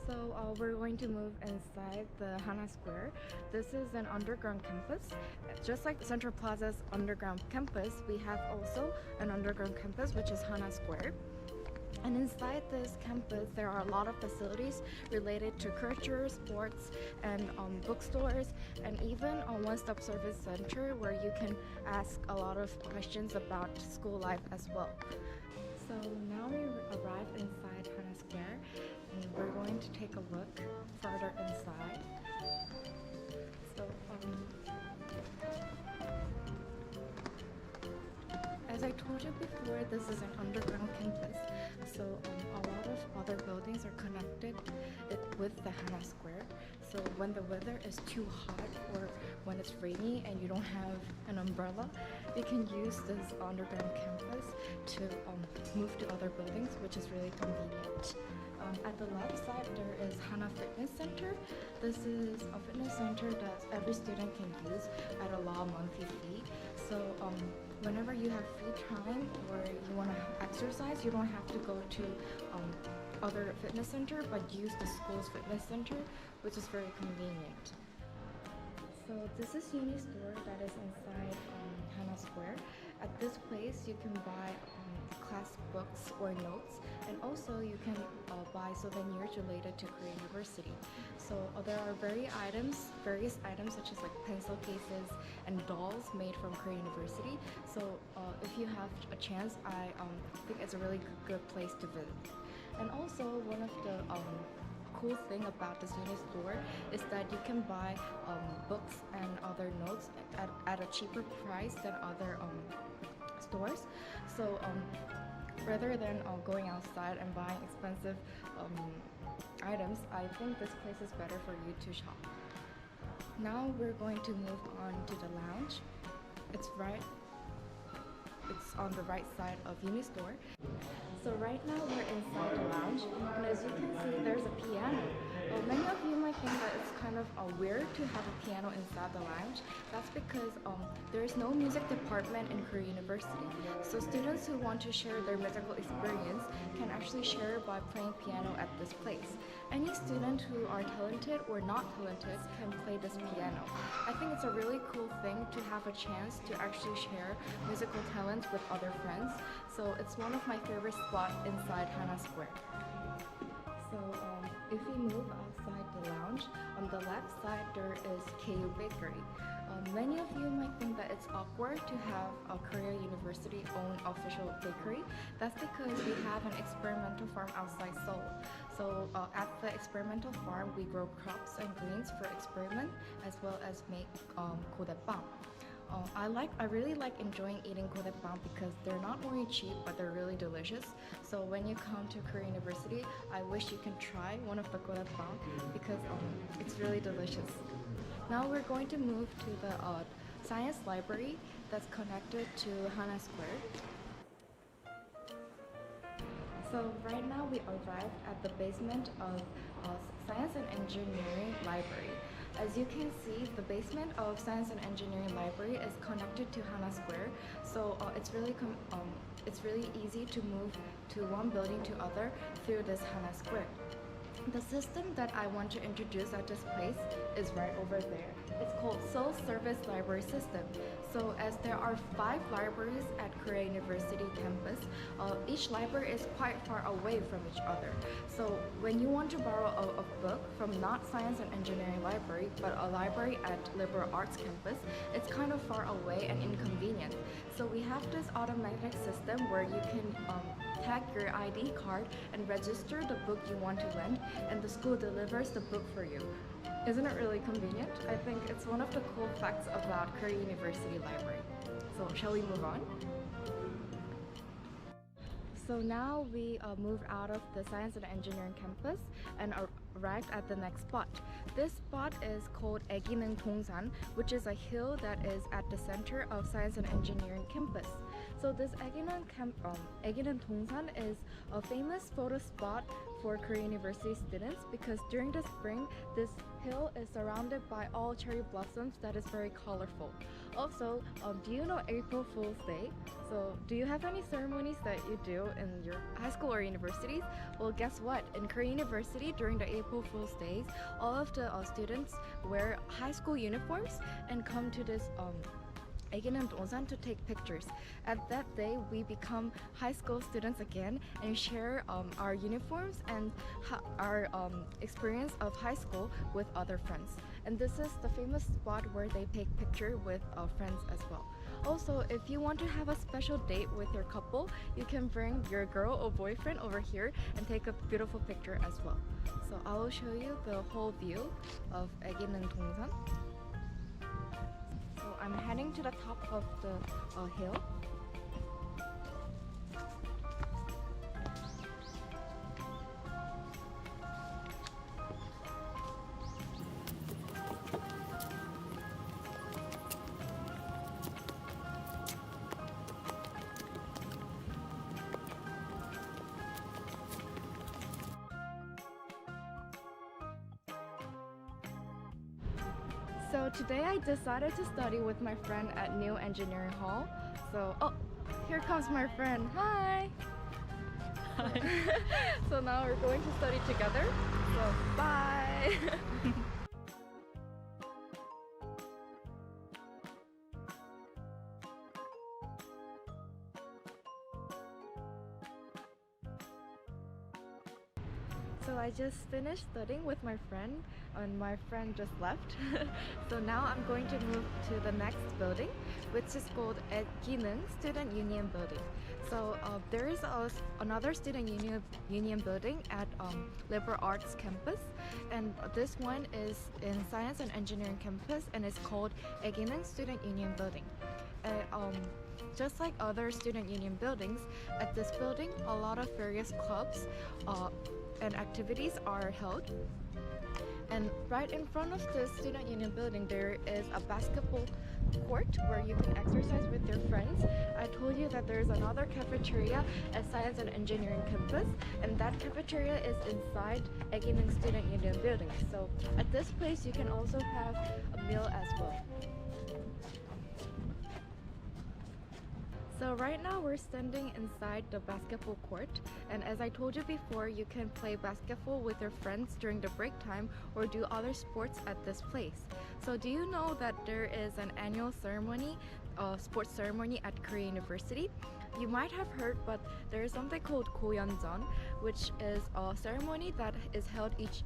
So we're going to move inside the Hana Square. This is an underground campus. Just like Central Plaza's underground campus, we have also an underground campus, which is Hana Square. And inside this campus, there are a lot of facilities related to culture, sports, and bookstores, and even a one-stop service center where you can ask a lot of questions about school life as well. So now we arrive inside Hana Square, and we're going to take a look further inside. So as I told you before, this is an underground campus, so a lot of other buildings are connected with the Hana Square. So when the weather is too hot or when it's rainy and you don't have an umbrella, you can use this underground campus to move to other buildings, which is really convenient. At the left side, there is Hana Fitness Center. This is a fitness center that every student can use at a low monthly fee. So whenever you have free time or you want to exercise, you don't have to go to other fitness center, but use the school's fitness center, which is very convenient. So this is Uni Store that is inside Hana Square. At this place, you can buy class books or notes, and also you can buy souvenirs related to Korea University. So there are various items such as like pencil cases and dolls made from Korea University. So if you have a chance, I think it's a really good place to visit. And also one of the cool thing about this uni store is that you can buy books and other notes at a cheaper price than other stores. So rather than going outside and buying expensive items, I think this place is better for you to shop. Now we're going to move on to the lounge. it's on the right side of Unistore. So right now we're inside the lounge, and as you can see, there's a piano. Many of you might think that it's kind of weird to have a piano inside the lounge. That's because there is no music department in Korea University. So students who want to share their musical experience can actually share by playing piano at this place. Any student who are talented or not talented can play this piano. I think it's a really cool thing to have a chance to actually share musical talent with other friends. So it's one of my favorite spots inside Hana Square. So if we move outside the lounge, on the left side there is KU Bakery. Many of you might think that it's awkward to have a Korea University own official bakery. That's because we have an experimental farm outside Seoul. So at the experimental farm, we grow crops and greens for experiment as well as make 고대빵. I really like enjoying eating 고대빵 because they're not only cheap but they're really delicious. So when you come to Korea University, I wish you can try one of the 고대빵 because it's really delicious. Now we're going to move to the science library that's connected to Hana Square. So right now we arrived at the basement of Science and Engineering Library. As you can see, the basement of Science and Engineering Library is connected to Hana Square, so it's really easy to move to one building to other through this Hana Square. The system that I want to introduce at this place is right over there. It's called Seoul Service Library System. So as there are 5 libraries at Korea University campus, each library is quite far away from each other. So when you want to borrow a book from not Science and Engineering Library, but a library at Liberal Arts campus, it's kind of far away and inconvenient. So we have this automatic system where you can tag your ID card and register the book you want to lend, and the school delivers the book for you. Isn't it really convenient? I think it's one of the cool facts about Korea University Library. So shall we move on? So now we moved out of the Science and Engineering campus and arrived at the next spot. This spot is called 애기능 동산, which is a hill that is at the center of Science and Engineering campus. So this 애기능 동산 is a famous photo spot for Korea University students because during the spring, this hill is surrounded by all cherry blossoms that is very colorful. Also, do you know April Fool's Day? So do you have any ceremonies that you do in your high school or universities? Well, guess what? In Korea University, during the April Fool's Days, all of the students wear high school uniforms and come to this 애기능 동산 to take pictures. At that day, we become high school students again and share our uniforms and our experience of high school with other friends. And this is the famous spot where they take picture with friends as well. Also, if you want to have a special date with your couple, you can bring your girl or boyfriend over here and take a beautiful picture as well. So I will show you the whole view of 애기능 동산. So I'm heading to the top of the hill. So today I decided to study with my friend at New Engineering Hall. So, oh, here comes my friend. Hi! Hi. So now we're going to study together. So, bye! So I just finished studying with my friend and my friend just left. So now I'm going to move to the next building, which is called 애기능 Student Union Building. So there is another student union building at Liberal Arts campus, and this one is in Science and Engineering campus and it's called 애기능 Student Union Building. Just like other student union buildings, at this building a lot of various clubs and activities are held. And right in front of the student union building there is a basketball court where you can exercise with your friends. I told you that there's another cafeteria at Science and Engineering campus, and that cafeteria is inside Egining Student Union building. So at this place, you can also have a meal as well. So right now we're standing inside the basketball court, and as I told you before, you can play basketball with your friends during the break time or do other sports at this place. So do you know that there is an annual ceremony, sports ceremony at Korea University? You might have heard, but there is something called 고연전, which is a ceremony that is held each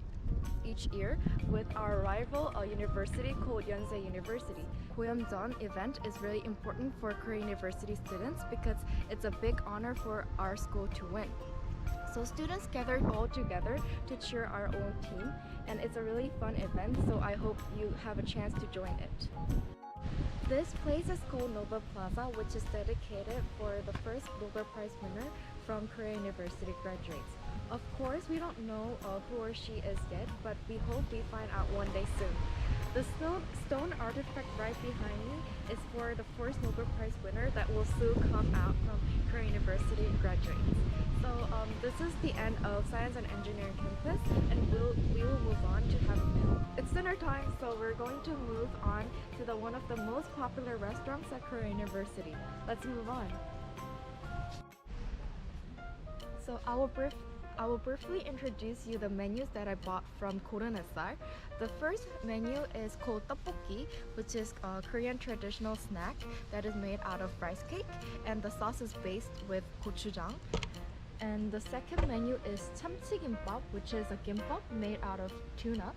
year with our rival university called Yonsei University. Goyeonjeon event is really important for Korea University students because it's a big honor for our school to win. So students gathered all together to cheer our own team, and it's a really fun event, so I hope you have a chance to join it. This place is called Nobel Plaza, which is dedicated for the first Nobel Prize winner from Korea University graduates. Of course, we don't know who or she is yet, but we hope we find out one day soon. The stone artifact right behind me is for the first Nobel Prize winner that will soon come out from Korea University graduates. So this is the end of Science and Engineering campus, and we will move on to have a meal. It's dinner time, so we're going to move on to one of the most popular restaurants at Korea University. Let's move on. So I will briefly introduce you the menus that I bought from 고려대학교. The first menu is called tteokbokki, which is a Korean traditional snack that is made out of rice cake, and the sauce is based with gochujang. And the second menu is 참치김밥, which is a gimbap made out of tuna.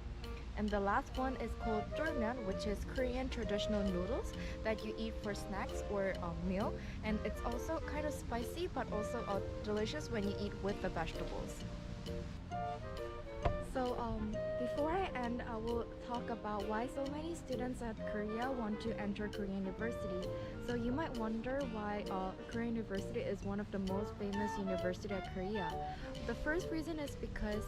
And the last one is called 쫄면, which is Korean traditional noodles that you eat for snacks or a meal. And it's also kind of spicy, but also delicious when you eat with the vegetables. So before I end, I will talk about why so many students at Korea want to enter Korean University. So you might wonder why Korean University is one of the most famous university at Korea. The first reason is because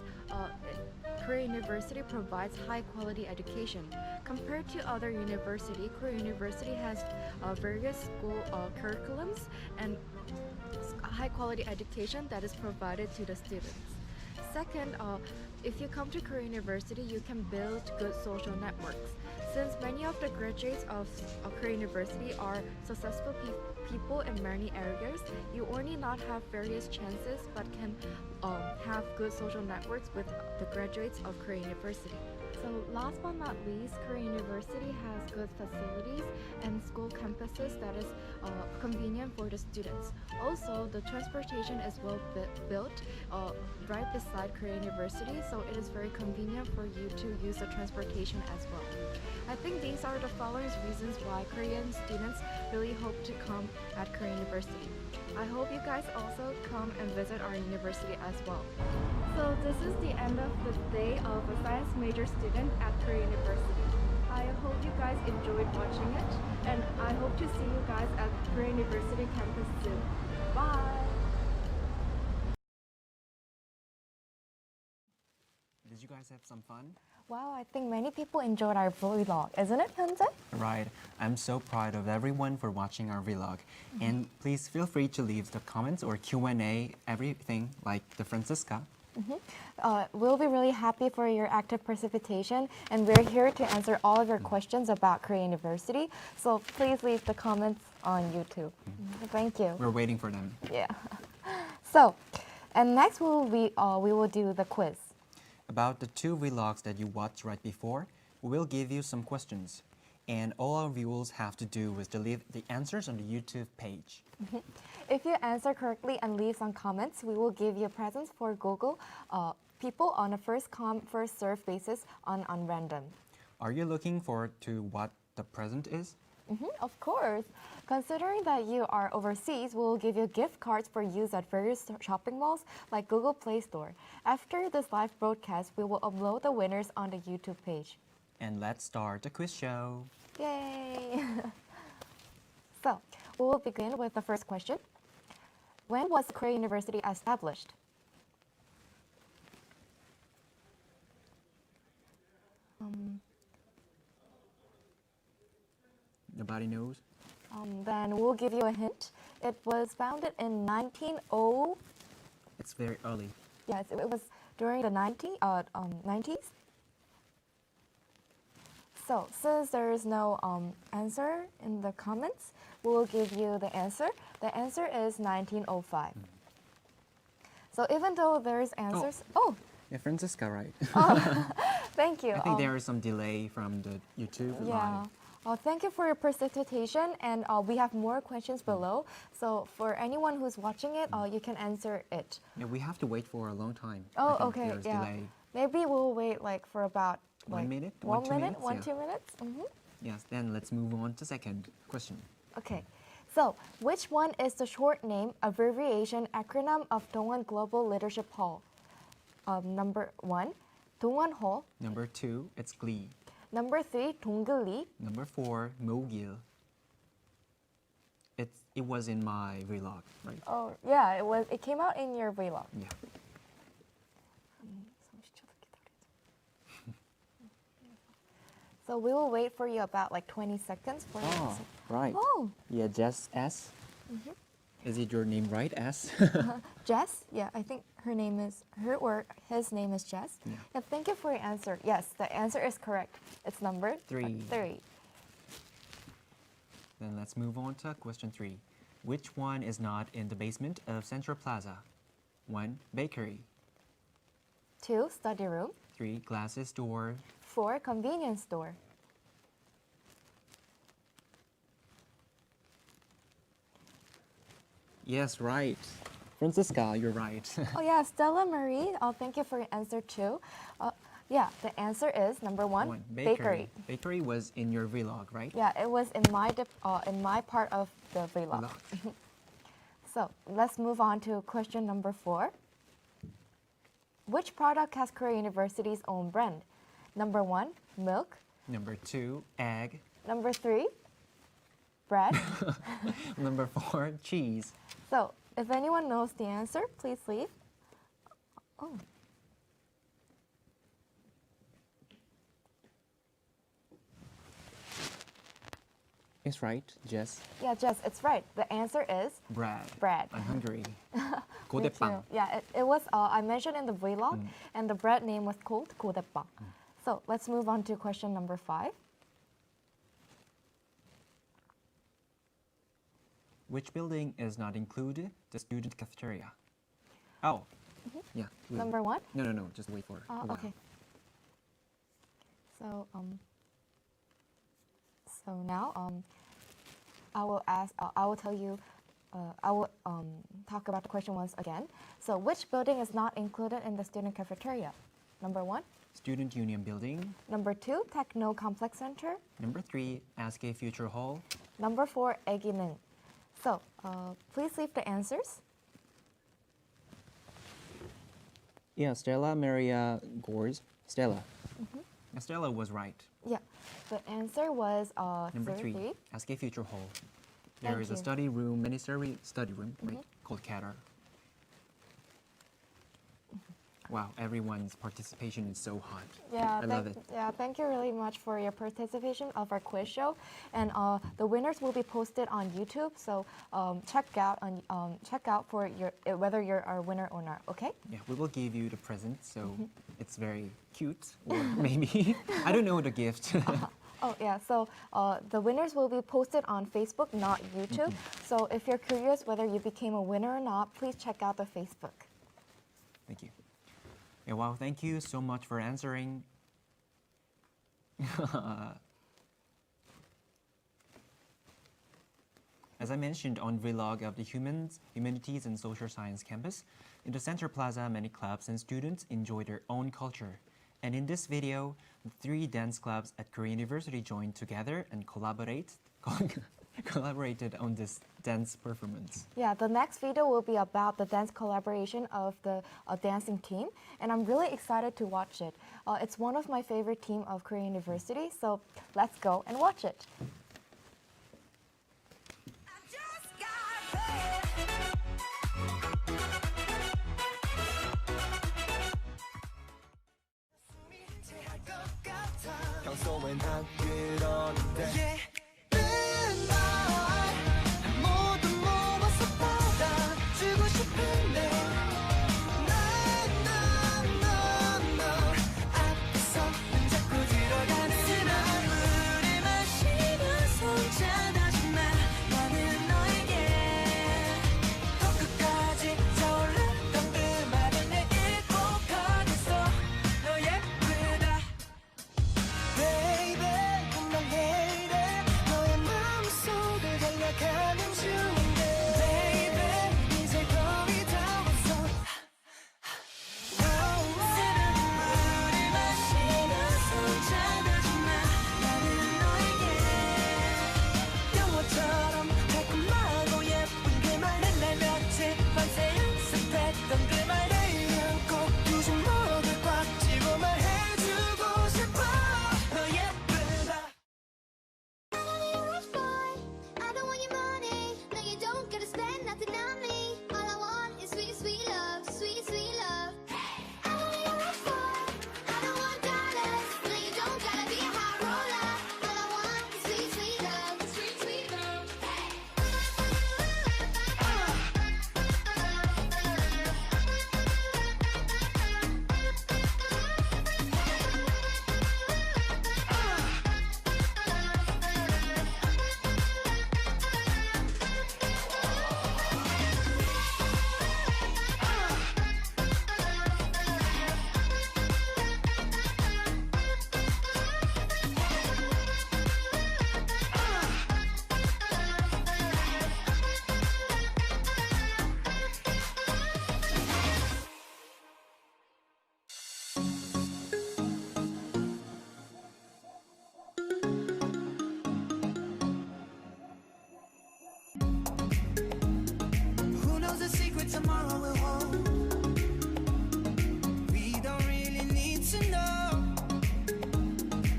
Korea University provides high quality education. Compared to other universities, Korea University has various school curriculums and high quality education that is provided to the students. Second, if you come to Korea University, you can build good social networks. Since many of the graduates of Korea University are successful people in many areas, you only not have various chances but can have good social networks with the graduates of Korea University. So last but not least, Korea University has good facilities and school campuses that is convenient for the students. Also, the transportation is well built right beside Korea University, so it is very convenient for you to use the transportation as well. I think these are the following reasons why Korean students really hope to come at Korea University. I hope you guys also come and visit our university as well. So this is the end of the day of a science major student at Korea University. I hope you guys enjoyed watching it, and I hope to see you guys at Korea University campus soon. Bye! Did you guys have some fun? Wow, I think many people enjoyed our vlog, isn't it, Hyunjae? Right. I'm so proud of everyone for watching our vlog. And please feel free to leave the comments or Q&A, everything like the Francisca. We'll be really happy for your active participation, and we're here to answer all of your questions about Korea University. So please leave the comments on YouTube. Thank you. We're waiting for them. Yeah. So, and next we will do the quiz. About the two vlogs that you watched right before, we will give you some questions. And all our viewers have to do is to leave the answers on the YouTube page. If you answer correctly and leave some comments, we will give you presents for Google people on a first come, first serve basis on random. Are you looking forward to what the present is? Of course. Considering that you are overseas, we will give you gift cards for use at various shopping malls like Google Play Store. After this live broadcast, we will upload the winners on the YouTube page. And let's start the quiz show. Yay! So, we will begin with the first question. When was Korea University established? Nobody knows. Then we'll give you a hint. It was founded in 1900. It's very early. Yes, it was during the 90s. So, since there is no answer in the comments, we'll give you the answer. The answer is 1905. So, even though there's answers, Yeah, Francisca, right? thank you. I think there is some delay from the YouTube Yeah. live. Thank you for your participation, and we have more questions below. So, for anyone who's watching it, you can answer it. Yeah, we have to wait for a long time. I Oh, think okay, There's yeah. delay. Maybe we'll wait like for about 1 minute? 1 2 minute, minutes? 1, Yeah. 2 minutes. Yes, then let's move on to second question. Okay. So, which one is the short name, abbreviation, acronym of Dongwon Global Leadership Hall? Number 1, Dongwon Hall. Number 2, it's Glee. Number 3, Donggilli. Number 4, Mogil. It was in my vlog, right? Oh, yeah, it came out in your vlog. Yeah. So we will wait for you about like 20 seconds for Oh, right. Oh, Yeah, Jess S. Is it your name right, S? Jess? Yeah, I think her name is, her or his name is Jess. Yeah. Thank you for your answer. Yes, the answer is correct. It's number 3. 3. Then let's move on to question 3. Which one is not in the basement of Central Plaza? 1, bakery. 2, study room. 3, glasses store. 4, convenience store. Yes, right. Francisca, you're right. Oh yeah, Stella Marie. Thank you for your answer too. Yeah, the answer is number 1, 1, bakery. Bakery was in your vlog, right? Yeah, it was in my part of the vlog. Vlog. So let's move on to question number 4. Which product has Korea University's own brand? Number 1, milk. Number 2, egg. Number 3, bread. Number 4, cheese. So if anyone knows the answer, please leave. Oh. It's right, Jess. Yeah, Jess, it's right. The answer is Bread. bread. I'm hungry. Me 고대빵. too. Yeah, it was, I mentioned in the vlog, and the bread name was called 고대빵. So let's move on to question number 5. Which building is not included? The student cafeteria. Oh. Yeah. Number 1? No, just wait for a while. Okay. So now I will tell you, I will talk about the question once again. So which building is not included in the student cafeteria? Number 1. Student Union Building. Number 2, Techno Complex Center. Number 3, SK Future Hall. Number 4, Eginen. So please leave the answers. Yeah, Stella Maria Gores. Stella. Stella was right. Yeah, the answer was Number 3, 3. SK Future Hall. There Thank is a you. study room, mini study room, right? Called Cater. Wow, everyone's participation is so hot. Yeah, I love it. Yeah, thank you really much for your participation of our quiz show, and the winners will be posted on YouTube. So check out for whether you're our winner or not. Okay? Yeah, we will give you the present, so it's very cute, or maybe I don't know the gift. Oh yeah, so the winners will be posted on Facebook, not YouTube. So if you're curious whether you became a winner or not, please check out the Facebook. Thank you. Yeah, wow, thank you so much for answering. As I mentioned on vlog of the Humanities and Social Science campus, in the Center Plaza, many clubs and students enjoy their own culture. And in this video, the 3 dance clubs at Korea University joined together and collaborated on this dance performance. Yeah, the next video will be about the dance collaboration of the dancing team, and I'm really excited to watch it. It's one of my favorite team of Korea University, so let's go and watch it. 평소엔 안 그러는데 tomorrow will hold. We don't really need to know.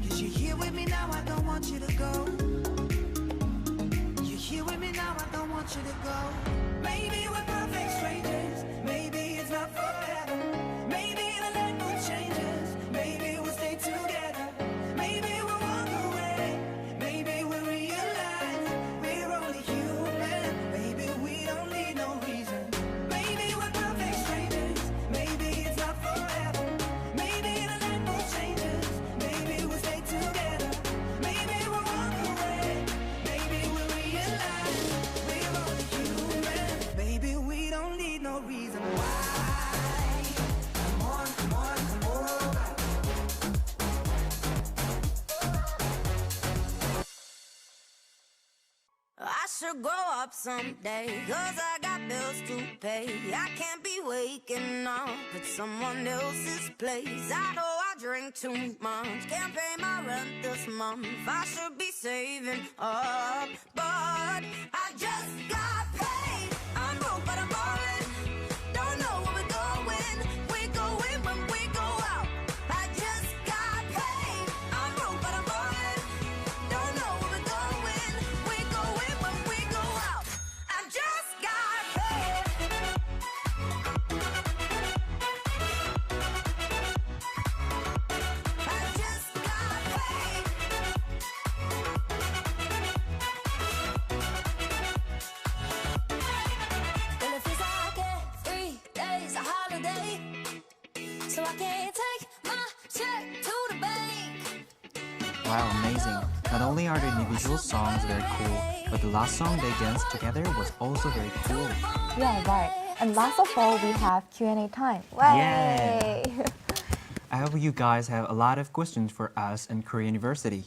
'Cause you're here with me now, I don't want you to go. You're here with me now, I don't want you to go. Maybe we're perfect strangers. Maybe it's not forever. Maybe the light will change us. Maybe we'll stay together. Maybe we'll walk away. Maybe we'll realize we're only human. Maybe we don't need no reason. Maybe we're perfect strangers. Maybe it's not forever. Maybe the light will change us. Maybe we'll stay together. Maybe we'll walk away. Maybe we'll realize we're only human. Maybe we don't need no reason why. Come on, come on, come over. I should grow up someday, 'cause I got bills to pay. I can't be waking up at someone else's place. I know I drink too much, can't pay my rent this month. I should be saving up, but I just got paid. I'm broke, but I'm ballin'. Don't know where we're going. We go in when we go out. I just got paid. I'm broke, but I'm ballin'. Don't know where we're going. We go in when we go out. I just got paid. I just got paid. Well, it feels like every day's a holiday, so I can't take my check to the bank. Wow, amazing. Not only are the individual songs very cool, but the last song they danced together was also very cool. Yeah, right. And last of all, we have Q&A time. Way! I hope you guys have a lot of questions for us in Korea University.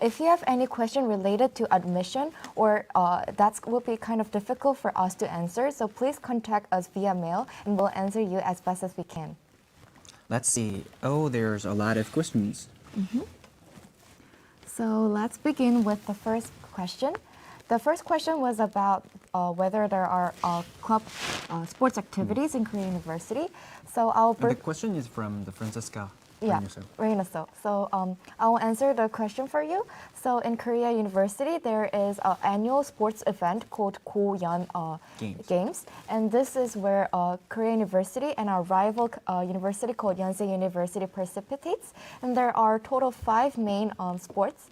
If you have any question related to admission or that will be kind of difficult for us to answer, so please contact us via mail and we'll answer you as best as we can. Let's see. Oh, there's a lot of questions. So let's begin with the first question. The first question was about whether there are club sports activities in Korea University. So The question is from the Francesca. Yeah, Reynoso. Reynoso. So I will answer the question for you. So in Korea University, there is an annual sports event called Goyeon Games. And this is where Korea University and our rival university called Yonsei University participates. And there are total 5 main sports,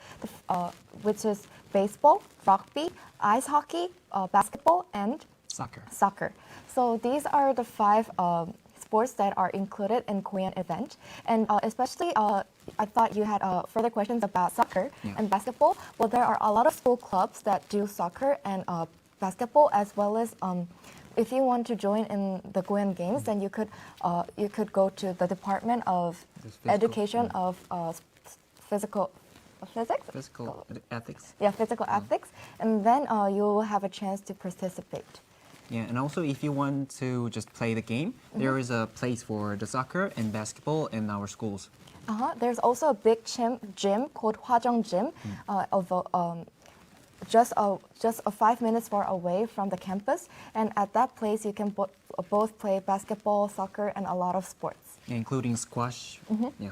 which is baseball, rugby, ice hockey, basketball, and Soccer. So these are the 5 sports that are included in Korean event. And especially, I thought you had further questions about soccer and basketball. Well, there are a lot of school clubs that do soccer and basketball, as well as if you want to join in the Korean Games, then you could go to the Department of Education of Physical ethics. Yeah, physical ethics. And then you will have a chance to participate. Yeah, and also if you want to just play the game, there is a place for the soccer and basketball in our schools. There's also a big gym called Hwajong Gym, just 5 minutes far away from the campus. And at that place, you can both play basketball, soccer, and a lot of sports. Yeah, including squash. Yeah.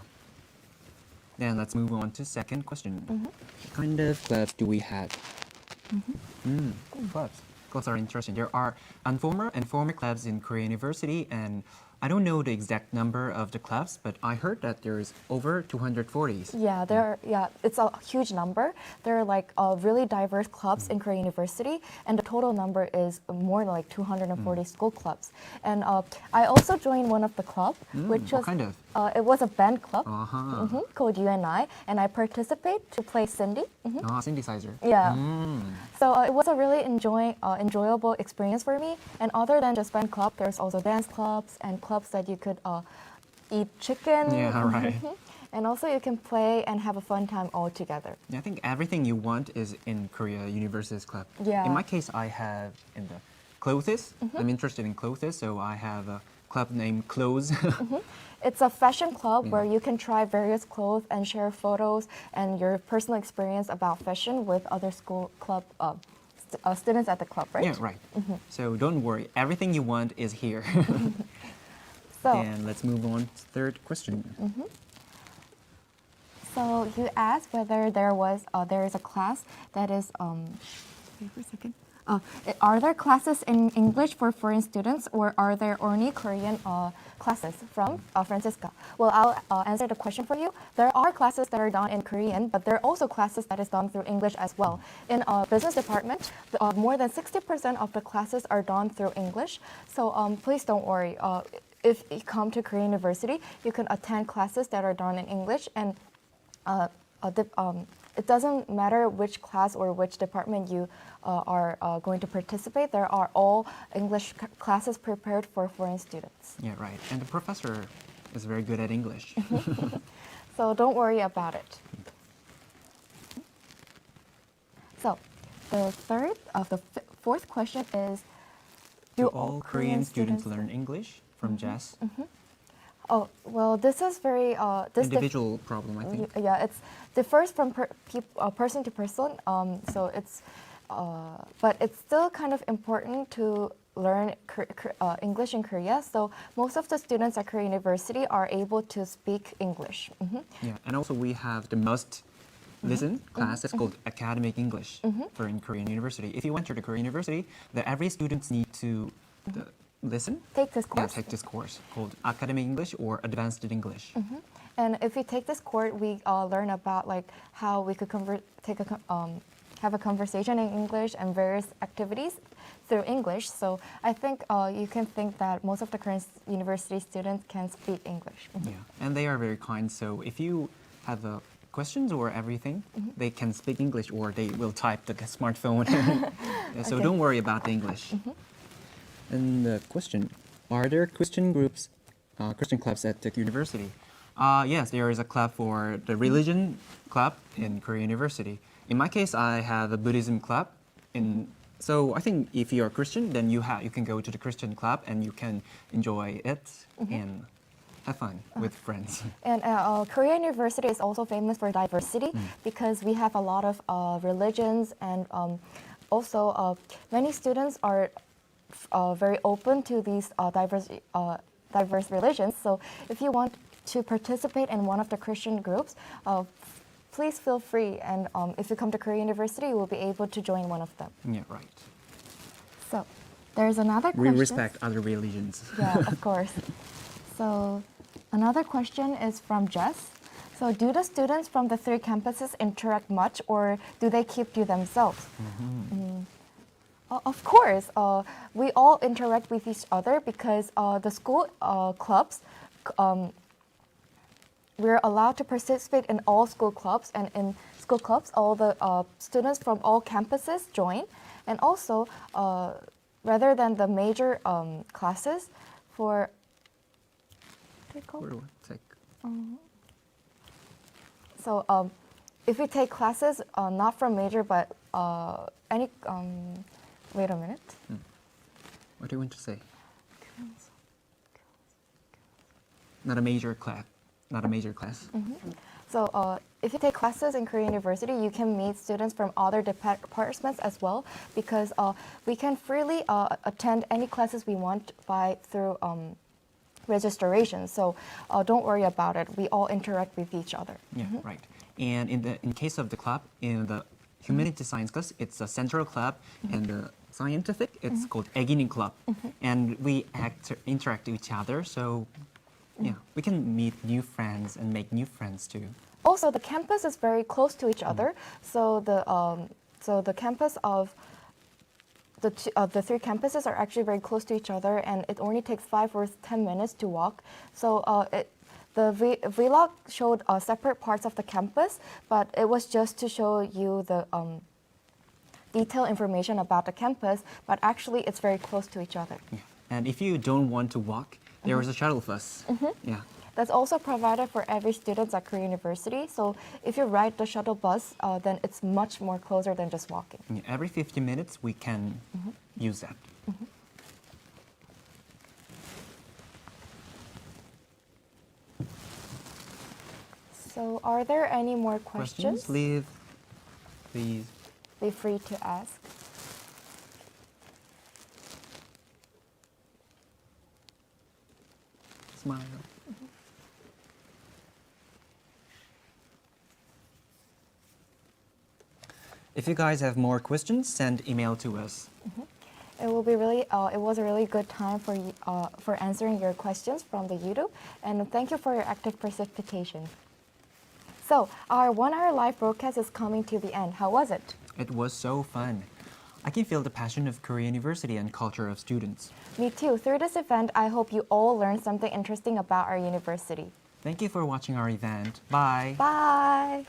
Then let's move on to second question. What kind of clubs do we have? Clubs. Clubs are interesting. There are informal and formal clubs in Korea University, and I don't know the exact number of the clubs, but I heard that there's over 240s. Yeah, it's a huge number. There are like really diverse clubs in Korea University, and the total number is more like 240 school clubs. And I also joined one of the club, which was what kind of? It was a band club Uh-huh. called UNI, and I participate to play Cindy. Synthesizer. Yeah. So it was a really enjoyable experience for me. And other than just band club, there's also dance clubs and clubs that you could eat chicken. Yeah, right. And also you can play and have a fun time all together. I think everything you want is in Korea University's club. Yeah. In my case, I have in the clothes. I'm interested in clothes, so I have a club named Clothes. It's a fashion club where you can try various clothes and share photos and your personal experience about fashion with other school club students at the club, right? Yeah, right. So don't worry, everything you want is here. So, And let's move on to third question. so you asked whether there is a class that is wait for a second. Are there classes in English for foreign students, or are there only Korean classes from Francisca? Well, I'll answer the question for you. There are classes that are done in Korean, but there are also classes that is done through English as well. In business department, more than 60% of the classes are done through English. So please don't worry. If you come to Korean University, you can attend classes that are done in English, and it doesn't matter which class or which department you are going to participate. There are all English classes prepared for foreign students. Yeah, right. And the professor is very good at English. So don't worry about it. So the fourth question is, Do all Korean students learn English? From Jess. Oh, well, this is very Individual problem, I think. Yeah, it's differs from person to person. So it's, but it's still kind of important to learn English in Korea. So most of the students at Korean University are able to speak English. Yeah, and also we have the must listen class. It's called academic English for in Korean University. If you enter the Korean University, every students need to listen. Take this course. Yeah, take this course called academic English or advanced English. And if we take this course, we learn about like how we could have a conversation in English and various activities through English. So I think you can think that most of the Korean university students can speak English. Yeah, and they are very kind. So if you have questions or everything, they can speak English or they will type the smartphone. So don't worry about the English. And the question, are there Christian groups, Christian clubs at the university? Yes, there is a club for the religion club in Korean University. In my case, I have a Buddhism club. So I think if you're a Christian, then you can go to the Christian club and you can enjoy it and have fun with friends. And Korean University is also famous for diversity because we have a lot of religions, and also many students are very open to these diverse religions. So if you want to participate in one of the Christian groups, please feel free. And if you come to Korean University, you will be able to join one of them. Yeah, right. So there's another question. We respect other religions. Yeah, of course. So another question is from Jess. So do the students from the 3 campuses interact much, or do they keep to themselves? Of course, we all interact with each other because the school clubs, we're allowed to participate in all school clubs, and in school clubs, all the students from all campuses join. And also, rather than the major classes, for so if we take classes not from major but any wait a minute. What do you want to say? Not a major class. Not a major class. So if you take classes in Korean University, you can meet students from other departments as well, because we can freely attend any classes we want through registration. So don't worry about it. We all interact with each other. Yeah, right. And in case of the club, in the Humanity Science class, it's a central club, and the scientific, it's called Egini Club. And we interact with each other, so yeah, we can meet new friends and make new friends too. Also, the campus is very close to each other, so the campus of the 3 campuses are actually very close to each other, and it only takes 5 or 10 minutes to walk. So the vlog showed separate parts of the campus, but it was just to show you the detailed information about the campus, but actually it's very close to each other. Yeah. And if you don't want to walk, there is a shuttle bus. Yeah. That's also provided for every student at Korean University. So if you ride the shuttle bus, then it's much more closer than just walking. Yeah, every 50 minutes, we can use that. So are there any more questions? Leave, please. Be free to ask. Smile. If you guys have more questions, send email to us. It will be really. It was a really good time for answering your questions from the YouTube, and thank you for your active participation. So our 1-hour live broadcast is coming to the end. How was it? It was so fun. I can feel the passion of Korea University and culture of students. Me too. Through this event, I hope you all learned something interesting about our university. Thank you for watching our event. Bye. Bye.